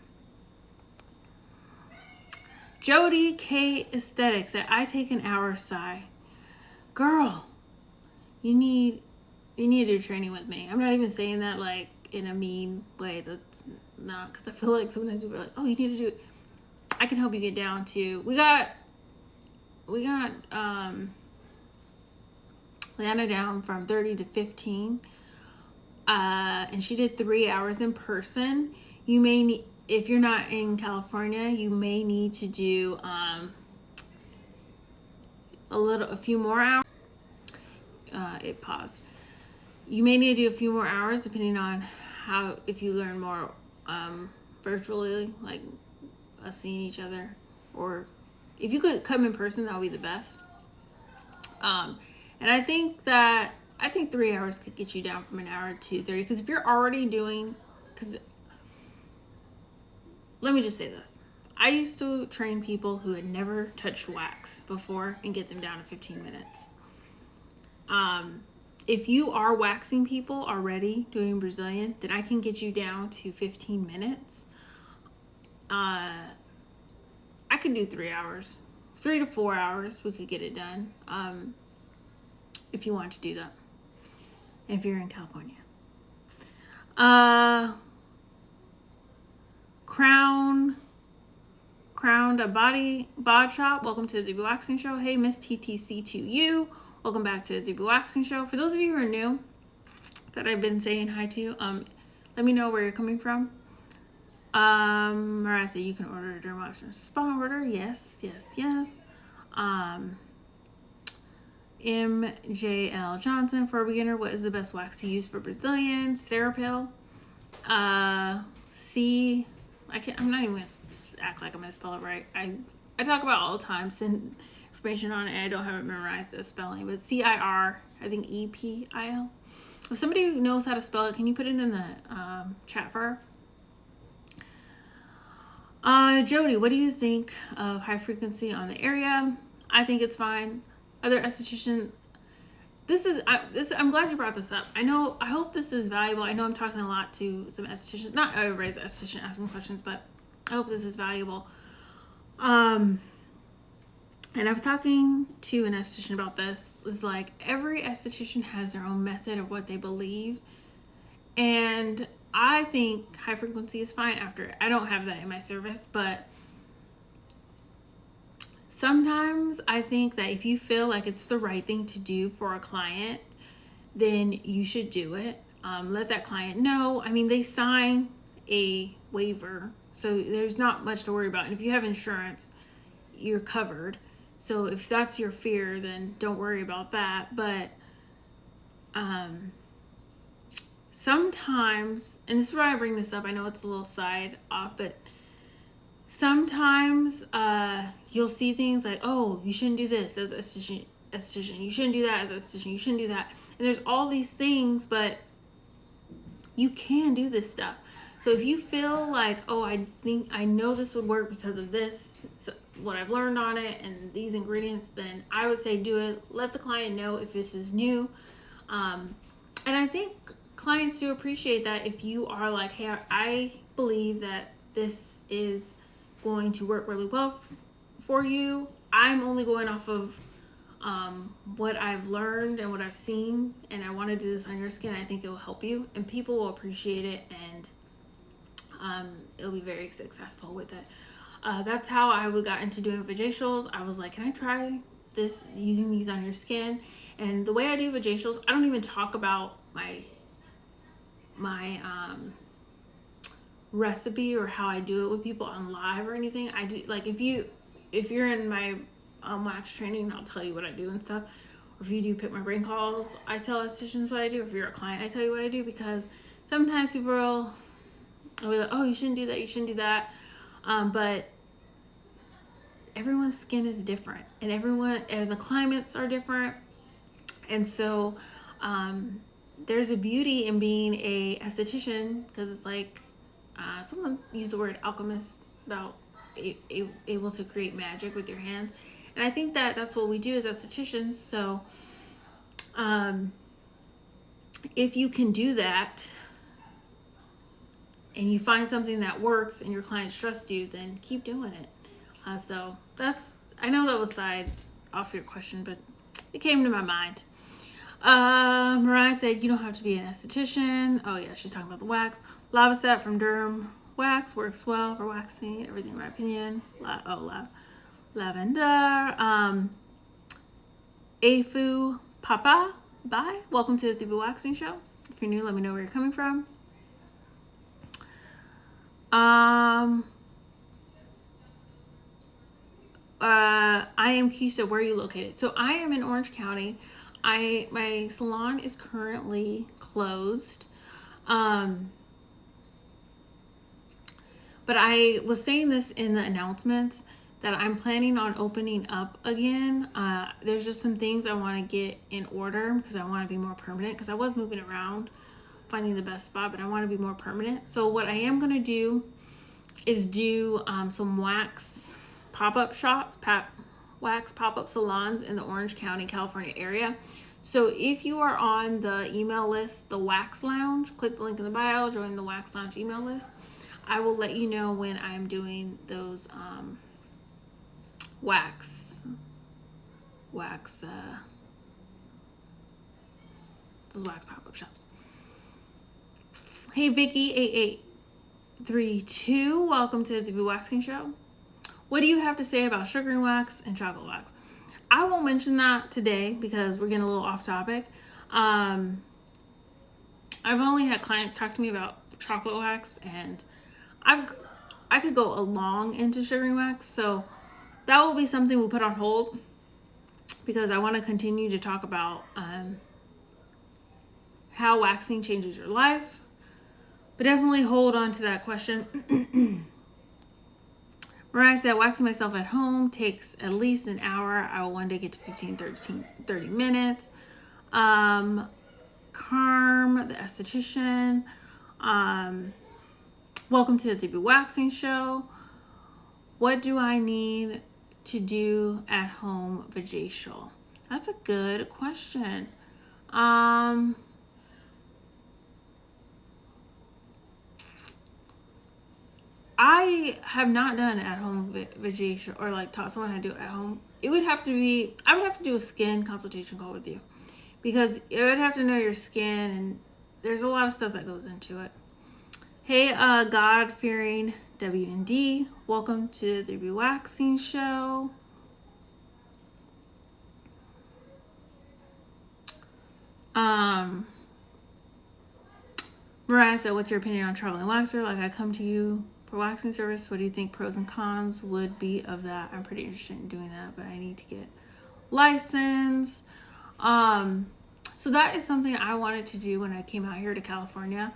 Jody K Aesthetics said, I take an hour sigh. Girl, you need to do training with me. I'm not even saying that like in a mean way. That's not, because I feel like sometimes people are like, oh, you need to do it. I can help you get down to, we got Leanna down from 30 to 15. And she did 3 hours in person. You may need, if you're not in California, you may need to do a few more hours. It paused. You may need to do a few more hours depending on if you learn more virtually, like us seeing each other, or if you could come in person, that would be the best. And I think 3 hours could get you down from an hour to 30, because if you're already doing, let me just say this. I used to train people who had never touched wax before and get them down to 15 minutes. If you are waxing people already doing Brazilian, then I can get you down to 15 minutes. I could do 3 hours, 3 to 4 hours. We could get it done. If you want to do that. If you're in California. Crowned a Bod Shop. Welcome to the Waxing Show. Hey, Miss TTC to you. Welcome back to the 3B Waxing Show. For those of you who are new, that I've been saying hi to, let me know where you're coming from. Mariah said you can order a derm wax from spa order. Yes. MJL Johnson, for a beginner, what is the best wax to use for Brazilian? Serapil. I'm not even gonna act like I'm gonna spell it right. I talk about it all the time, send information on it, and I don't have it memorized as spelling, but CIR, I think EPIL. If somebody knows how to spell it, can you put it in the chat for her? Jody, what do you think of high frequency on the area? I think it's fine. Other estheticians, I'm glad you brought this up. I hope this is valuable. I know I'm talking a lot to some estheticians. Not everybody's an esthetician asking questions, but I hope this is valuable. And I was talking to an esthetician about this. It's like every esthetician has their own method of what they believe. And I think high frequency is fine after. I don't have that in my service, but sometimes I think that if you feel like it's the right thing to do for a client, then you should do it. Let that client know. I mean, they sign a waiver, so there's not much to worry about. And if you have insurance, you're covered. So if that's your fear, then don't worry about that. But sometimes, and this is why I bring this up, I know it's a little side off, but sometimes you'll see things like, oh, you shouldn't do this as esthetician. You shouldn't do that as esthetician. You shouldn't do that. And there's all these things, but you can do this stuff. So if you feel like, oh, I think I know this would work because of this, so what I've learned on it and these ingredients, then I would say do it. Let the client know if this is new. And I think clients do appreciate that if you are like, hey, I believe that this is going to work really well for you. I'm only going off of what I've learned and what I've seen, and I want to do this on your skin. I think it will help you, and people will appreciate it, and it'll be very successful with it. That's how I got into doing vajacials. I was like, can I try this, using these on your skin? And the way I do vajacials, I don't even talk about my recipe or how I do it with people on live or anything. I do, like, if you're in my wax training, I'll tell you what I do and stuff. Or if you do pick my brain calls, I tell estheticians what I do. If you're a client, I tell you what I do, because sometimes people will be like, oh, you shouldn't do that, you shouldn't do that. But everyone's skin is different, and the climates are different. And so there's a beauty in being a esthetician, because it's like, someone used the word alchemist about able to create magic with your hands. And I think that that's what we do as estheticians. So if you can do that and you find something that works and your clients trust you, then keep doing it. So I know that was side off your question, but it came to my mind. Mariah said you don't have to be an esthetician. Oh yeah, she's talking about the wax. Lava Set from Derm Wax works well for waxing. Everything in my opinion. Lavender. Afu Papa. Bye. Welcome to the 3B Waxing Show. If you're new, let me know where you're coming from. I am Keisha. Where are you located? So I am in Orange County. My salon is currently closed. But I was saying this in the announcements that I'm planning on opening up again. There's just some things I want to get in order because I want to be more permanent, because I was moving around finding the best spot, but I want to be more permanent. So what I am going to do is do some wax pop-up shops, wax pop-up salons in the Orange County, California area. So if you are on the email list, the Wax Lounge, click the link in the bio, join the Wax Lounge email list. I will let you know when I'm doing those wax pop-up shops. Hey Vicky 8832, welcome to the 3B Waxing Show. What do you have to say about sugaring wax and chocolate wax? I won't mention that today because we're getting a little off topic. I've only had clients talk to me about chocolate wax, and I could go along into sugaring wax, so that will be something we'll put on hold because I want to continue to talk about how waxing changes your life. But definitely hold on to that question. Mariah said, waxing myself at home takes at least an hour. I will one day get to 30 minutes. Carm, the esthetician. Welcome to the 3B Waxing Show. What do I need to do at home vajacial? That's a good question. I have not done at home vajacial or like taught someone how to do it at home. It would have to be, I would have to do a skin consultation call with you because it would have to know your skin, and there's a lot of stuff that goes into it. Hey, God-fearing WND, welcome to the 3B Waxing Show. Mariah said, what's your opinion on traveling waxer? Like, I come to you for waxing service. What do you think pros and cons would be of that? I'm pretty interested in doing that, but I need to get licensed. So that is something I wanted to do when I came out here to California.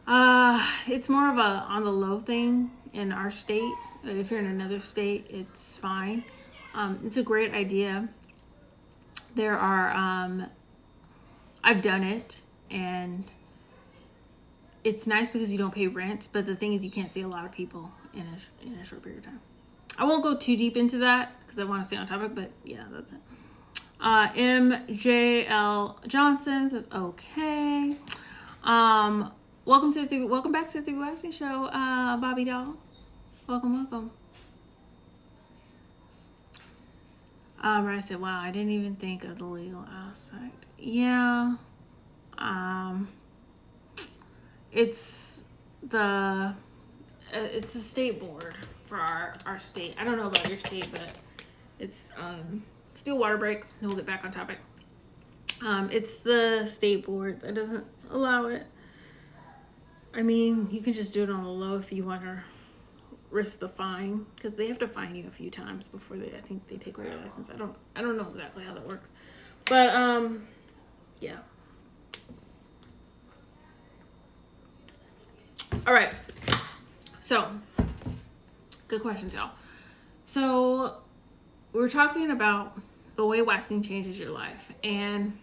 It's more of a on the low thing in our state. If you're in another state, it's fine. It's a great idea. There are, I've done it, and it's nice because you don't pay rent, but the thing is you can't see a lot of people in a short period of time. I won't go too deep into that because I want to stay on topic, but yeah, that's it. MJL Johnson says, okay. Welcome back to the 3B Waxing Show, Bobby Doll. Welcome. I said, wow, I didn't even think of the legal aspect. Yeah. It's the state board for our state. I don't know about your state, but it's still water break. Then we'll get back on topic. It's the state board that doesn't allow it. I mean, you can just do it on the low if you want to risk the fine, because they have to fine you a few times before I think they take away your license. I don't know exactly how that works, but yeah. All right. So, good questions, y'all. So, we're talking about the way waxing changes your life, and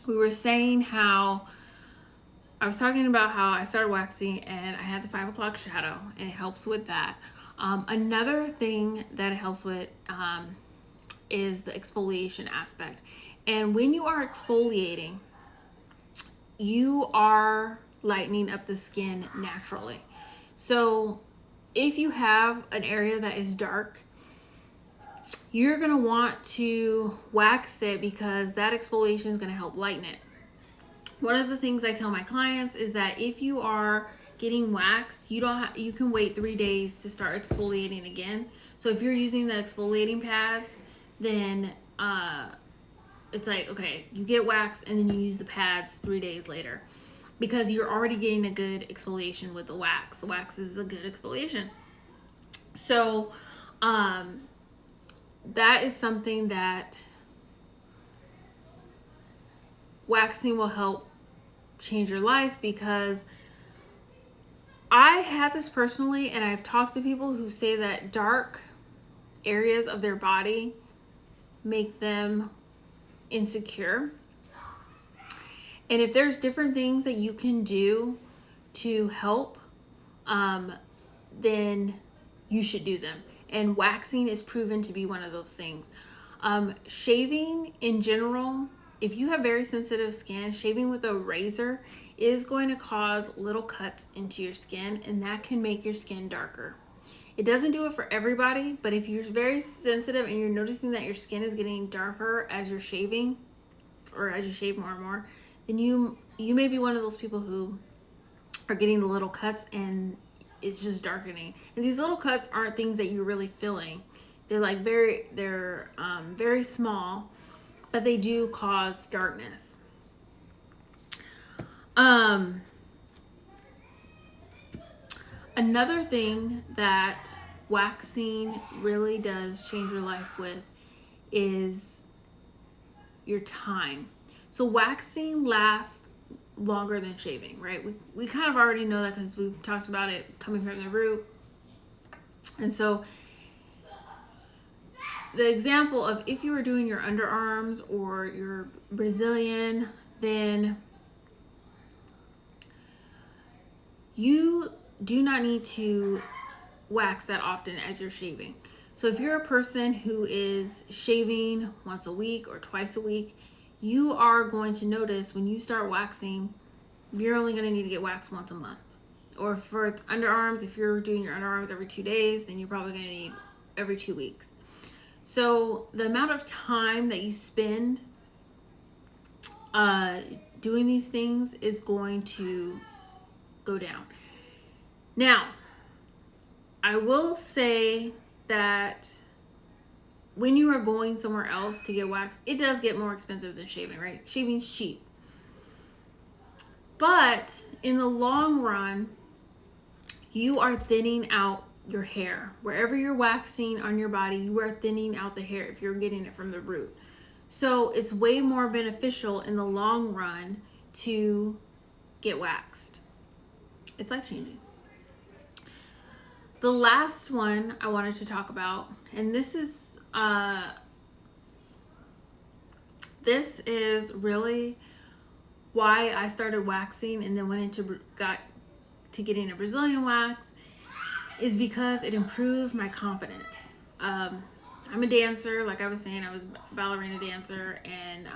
we were saying how I was talking about how I started waxing and I had the 5 o'clock shadow, and it helps with that. Another thing that it helps with is the exfoliation aspect. And when you are exfoliating, you are lightening up the skin naturally. So if you have an area that is dark, you're going to want to wax it because that exfoliation is going to help lighten it. One of the things I tell my clients is that if you are getting waxed, you can wait 3 days to start exfoliating again. So if you're using the exfoliating pads, then it's like, okay, you get waxed and then you use the pads 3 days later because you're already getting a good exfoliation with the wax. Wax is a good exfoliation. So that is something that waxing will help change your life, because I had this personally, and I've talked to people who say that dark areas of their body make them insecure. And if there's different things that you can do to help, then you should do them. And waxing is proven to be one of those things. Shaving in general, if you have very sensitive skin, shaving with a razor is going to cause little cuts into your skin, and that can make your skin darker. It doesn't do it for everybody, but if you're very sensitive and you're noticing that your skin is getting darker as you're shaving, or as you shave more and more, then you may be one of those people who are getting the little cuts and it's just darkening. And these little cuts aren't things that you're really feeling. they're very small, but they do cause darkness. Another thing that waxing really does change your life with is your time. So waxing lasts longer than shaving, right? We kind of already know that because we've talked about it coming from the root. And so the example of if you were doing your underarms or your Brazilian, then you do not need to wax that often as you're shaving. So if you're a person who is shaving once a week or twice a week, you are going to notice when you start waxing, you're only going to need to get waxed once a month. Or for underarms, if you're doing your underarms every 2 days, then you're probably going to need every 2 weeks. So the amount of time that you spend doing these things is going to go down. Now, I will say that when you are going somewhere else to get waxed, it does get more expensive than shaving, right? Shaving's cheap. But in the long run, you are thinning out your hair. Wherever you're waxing on your body, you are thinning out the hair if you're getting it from the root. So it's way more beneficial in the long run to get waxed. It's life-changing. The last one I wanted to talk about, and this is really why I started waxing and then got to getting a Brazilian wax, is because it improved my confidence. I'm a dancer, like I was saying, I was a ballerina dancer, and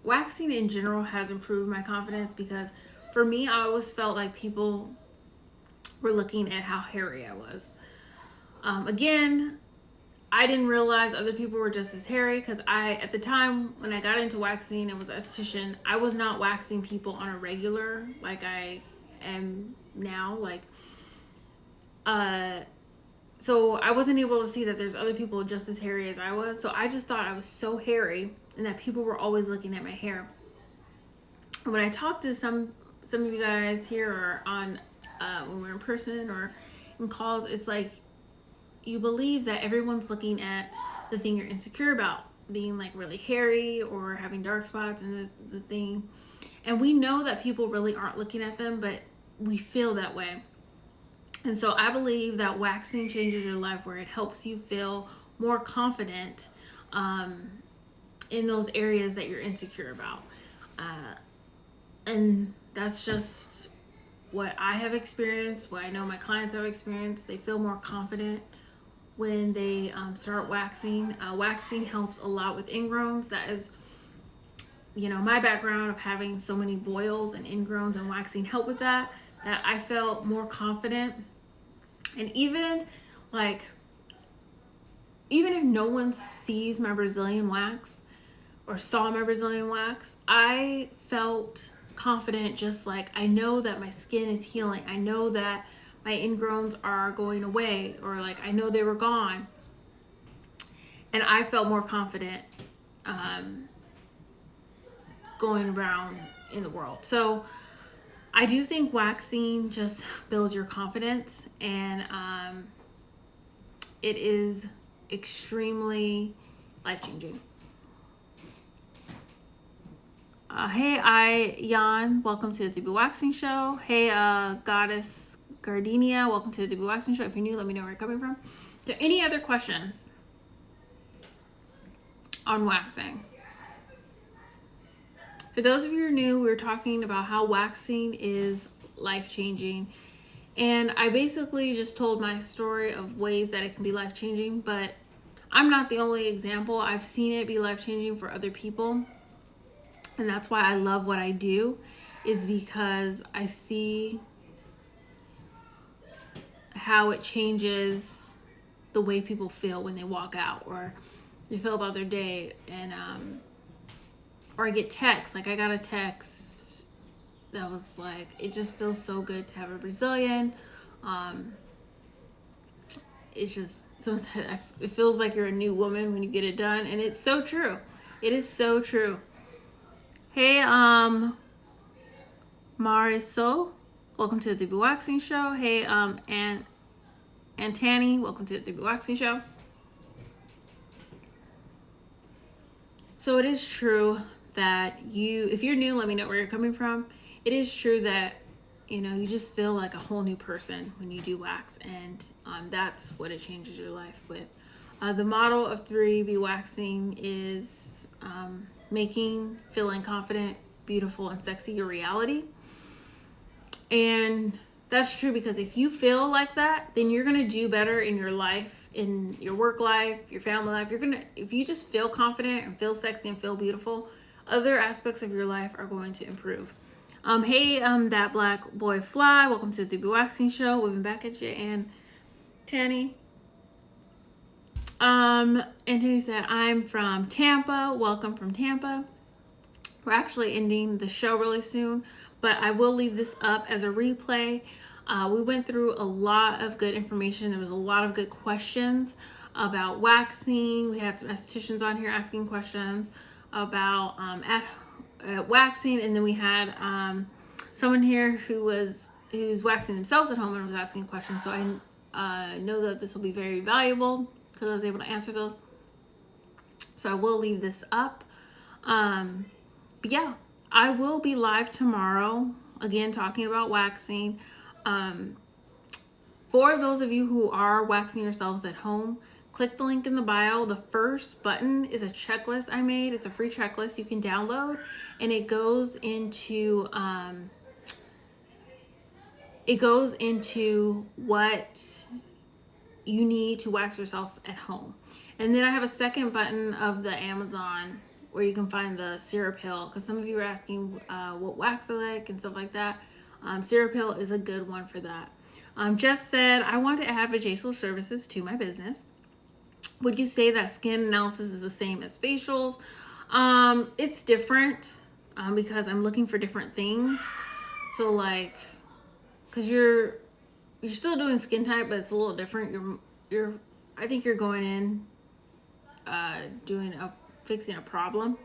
waxing in general has improved my confidence because for me, I always felt like people were looking at how hairy I was. Again, I didn't realize other people were just as hairy because at the time when I got into waxing and was an esthetician, I was not waxing people on a regular like I am now. So I wasn't able to see that there's other people just as hairy as I was. So I just thought I was so hairy and that people were always looking at my hair. When I talked to some of you guys here or on when we're in person or in calls, it's like you believe that everyone's looking at the thing you're insecure about, being like really hairy or having dark spots and the thing. And we know that people really aren't looking at them, but we feel that way. And so I believe that waxing changes your life where it helps you feel more confident in those areas that you're insecure about. And that's just what I have experienced, what I know my clients have experienced. They feel more confident when they start waxing. Waxing helps a lot with ingrowns. That is, my background of having so many boils and ingrowns, and waxing helped with that I felt more confident. And even if no one sees my Brazilian wax or saw my Brazilian wax, I felt confident, just like I know that my skin is healing. I know that my ingrowns are going away, or like I know they were gone. And I felt more confident going around in the world. So I do think waxing just builds your confidence, and it is extremely life-changing. Hey, Jan, welcome to the 3B Waxing Show. Hey, Goddess Gardenia, welcome to the 3B Waxing Show. If you're new, let me know where you're coming from. Are there any other questions on waxing? For those of you who are new, we were talking about how waxing is life-changing. And I basically just told my story of ways that it can be life-changing, but I'm not the only example. I've seen it be life-changing for other people. And that's why I love what I do, is because I see how it changes the way people feel when they walk out, or they feel about their day. And or I get texts. Like I got a text that was like, it just feels so good to have a Brazilian. it's just sometimes it feels like you're a new woman when you get it done, and it's so true. It is so true. Hey, Marisol, welcome to the 3B Waxing Show. Hey, and Tanny, welcome to the 3B Waxing Show. So it is true that if you're new, let me know where you're coming from. It is true that, you just feel like a whole new person when you do wax, and that's what it changes your life with. The model of 3B Waxing is making feeling confident, beautiful, and sexy your reality. And that's true because if you feel like that, then you're going to do better in your life, in your work life, your family life. If you just feel confident and feel sexy and feel beautiful, other aspects of your life are going to improve. Hey, that black boy fly, welcome to the 3B Waxing Show. We've been back at you, and Tanny. Anthony said, I'm from Tampa. Welcome from Tampa. We're actually ending the show really soon, but I will leave this up as a replay. We went through a lot of good information. There was a lot of good questions about waxing. We had some estheticians on here asking questions about at waxing, and then we had someone here who's waxing themselves at home and was asking questions. So I know that this will be very valuable because I was able to answer those. So I will leave this up. But yeah, I will be live tomorrow, again, talking about waxing. For those of you who are waxing yourselves at home, click the link in the bio. The first button is a checklist I made. It's a free checklist you can download, and it goes into what you need to wax yourself at home. And then I have a second button of the Amazon where you can find the Cerapill, because some of you are asking what wax I like and stuff like that. Cerapill is a good one for that. Just said, I want to add vajacial services to my business. Would you say that skin analysis is the same as facials? It's different because I'm looking for different things. So like, because you're still doing skin type, but it's a little different. I think you're going in fixing a problem.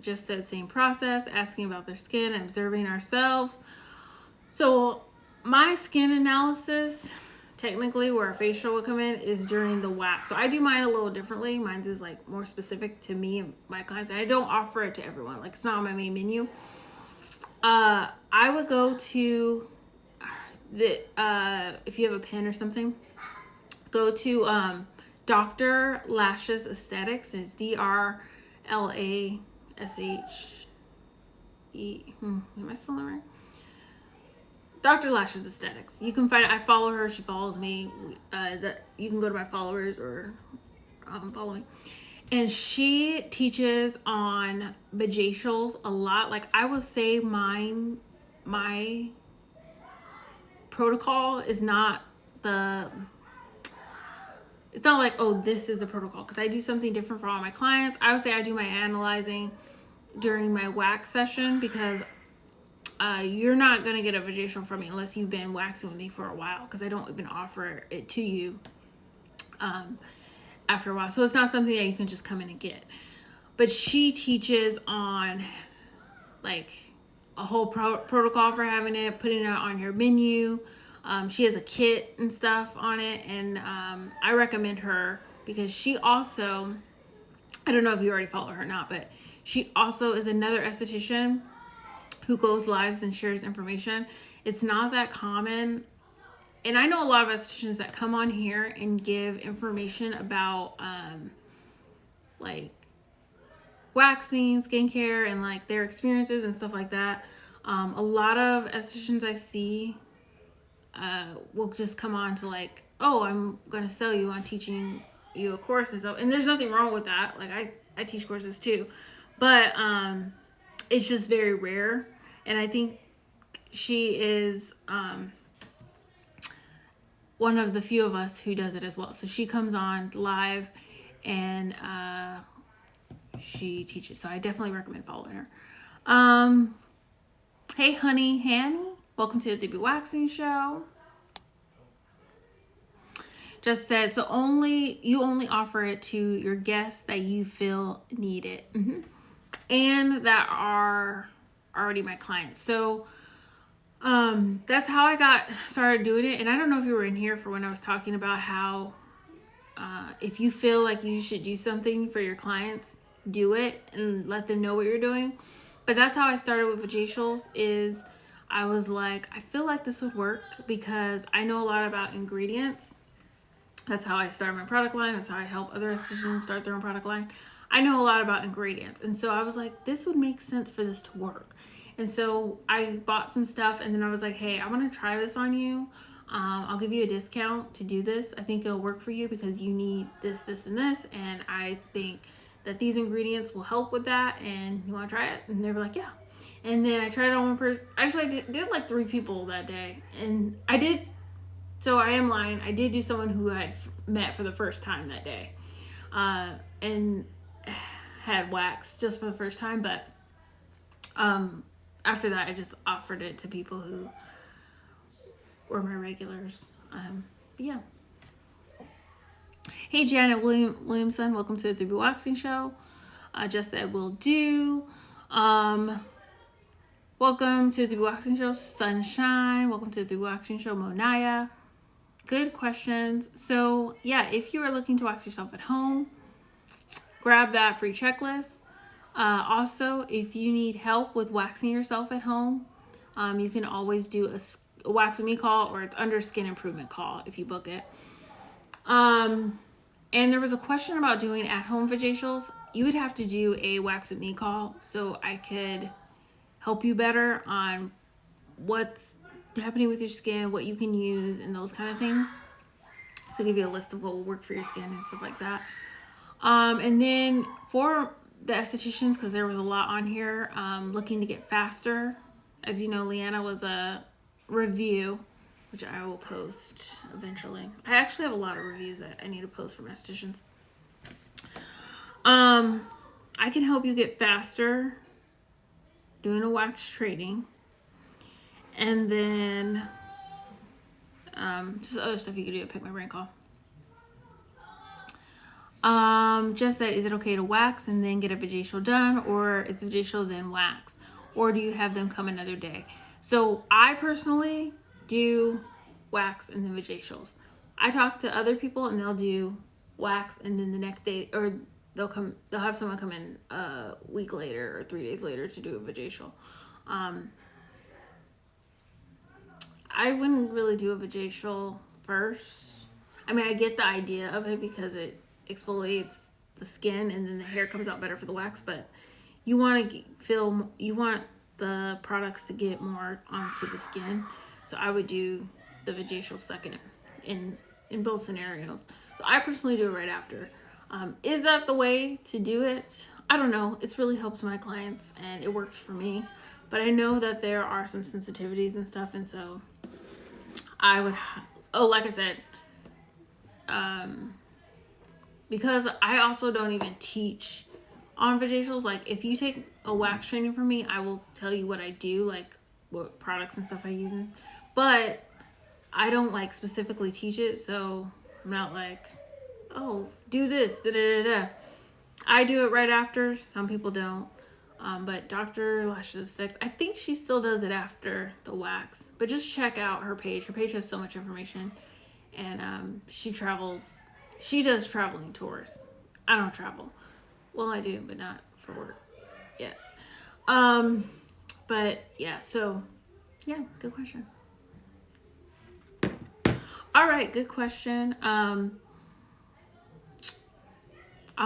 Just said same process, asking about their skin and observing ourselves. So my skin analysis, technically where a facial would come in, is during the wax. So I do mine a little differently. Mine is like more specific to me and my clients, and I don't offer it to everyone. Like, it's not on my main menu. I would go to if you have a pen or something, go to Dr. Lashes Aesthetics. It's DRLASHE. Am I spelling right? Dr. Lashes Aesthetics. You can find it. I follow her. She follows me. You can go to my followers or follow me. And she teaches on vajacials a lot. Like, I would say my protocol is not it's not like, oh, this is the protocol, because I do something different for all my clients. I would say I do my analyzing during my wax session, because you're not going to get a vajacial from me unless you've been waxing with me for a while, because I don't even offer it to you after a while. So it's not something that you can just come in and get. But she teaches on like a whole protocol for having it, putting it on your menu. She has a kit and stuff on it, and I recommend her because she also, I don't know if you already follow her or not, but she also is another esthetician who goes lives and shares information. It's not that common. And I know a lot of estheticians that come on here and give information about like waxing, skincare, and like their experiences and stuff like that. A lot of estheticians I see will just come on to like, oh, I'm gonna sell you on teaching you a course and stuff. And there's nothing wrong with that. Like, I teach courses too, but it's just very rare. And I think she is one of the few of us who does it as well. So she comes on live and she teaches. So I definitely recommend following her. Hey, honey, Hammy. Welcome to the 3B Waxing Show. Just said, so you only offer it to your guests that you feel need it, and that are already my clients. So that's how I got started doing it. And I don't know if you were in here for when I was talking about how if you feel like you should do something for your clients, do it and let them know what you're doing. But that's how I started with Vajacials. Is I was like, I feel like this would work because I know a lot about ingredients. That's how I started my product line. That's how I help other estheticians start their own product line. I know a lot about ingredients. And so I was like, this would make sense for this to work. And so I bought some stuff, and then I was like, hey, I want to try this on you. I'll give you a discount to do this. I think it'll work for you because you need this, this, and this. And I think that these ingredients will help with that. And you want to try it? And they were like, yeah. And then I tried it on one person. Actually, I did like 3 people that day. And I did. So I am lying. I did do someone who I had met for the first time that day. And had wax just for the first time. But after that, I just offered it to people who were my regulars. Yeah. Hey, Janet Williamson. Welcome to the 3B Waxing Show. Just said will do. Welcome to the 3B Waxing Show, Sunshine. Welcome to the 3B Waxing Show, Monaya. Good questions. So, yeah, if you are looking to wax yourself at home, grab that free checklist. Also, if you need help with waxing yourself at home, you can always do a Wax With Me call, or it's under Skin Improvement call if you book it. And there was a question about doing at-home Vajacials. You would have to do a Wax With Me call so I could help you better on what's happening with your skin, what you can use, and those kind of things. So give you a list of what will work for your skin and stuff like that. And then for the estheticians, because there was a lot on here, looking to get faster. As you know, Leanna was a review, which I will post eventually. I actually have a lot of reviews that I need to post from estheticians. I can help you get faster doing a wax training. And then just other stuff you can do to pick my brain call. Just that, is it okay to wax and then get a Vajacial done, or is Vajacial then wax? Or do you have them come another day? So I personally do wax and then Vajacials. I talk to other people and they'll do wax and then the next day, or they'll have someone come in a week later or 3 days later to do a Vajacial. I wouldn't really do a Vajacial first. I mean, I get the idea of it because it exfoliates the skin and then the hair comes out better for the wax, but you want the products to get more onto the skin. So I would do the Vajacial second in both scenarios. So I personally do it right after. Is that the way to do it? I don't know. It's really helped my clients and it works for me. But I know that there are some sensitivities and stuff, and so I would, like I said, because I also don't even teach on Vajacials. Like, if you take a wax training from me, I will tell you what I do, like what products and stuff I use. But I don't like specifically teach it, so I'm not like, oh, do this, da da da da. I do it right after. Some people don't. But Dr. Lashes Aesthetics, I think she still does it after the wax. But just check out her page. Her page has so much information. And she does traveling tours. I don't travel. Well, I do, but not for work yet. But yeah, so yeah, good question. All right, good question. I'll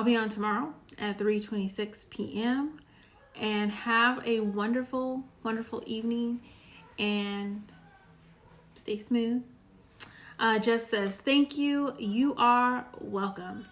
be on tomorrow at 3:26 p.m. and have a wonderful, wonderful evening and stay smooth. Just says, thank you. You are welcome.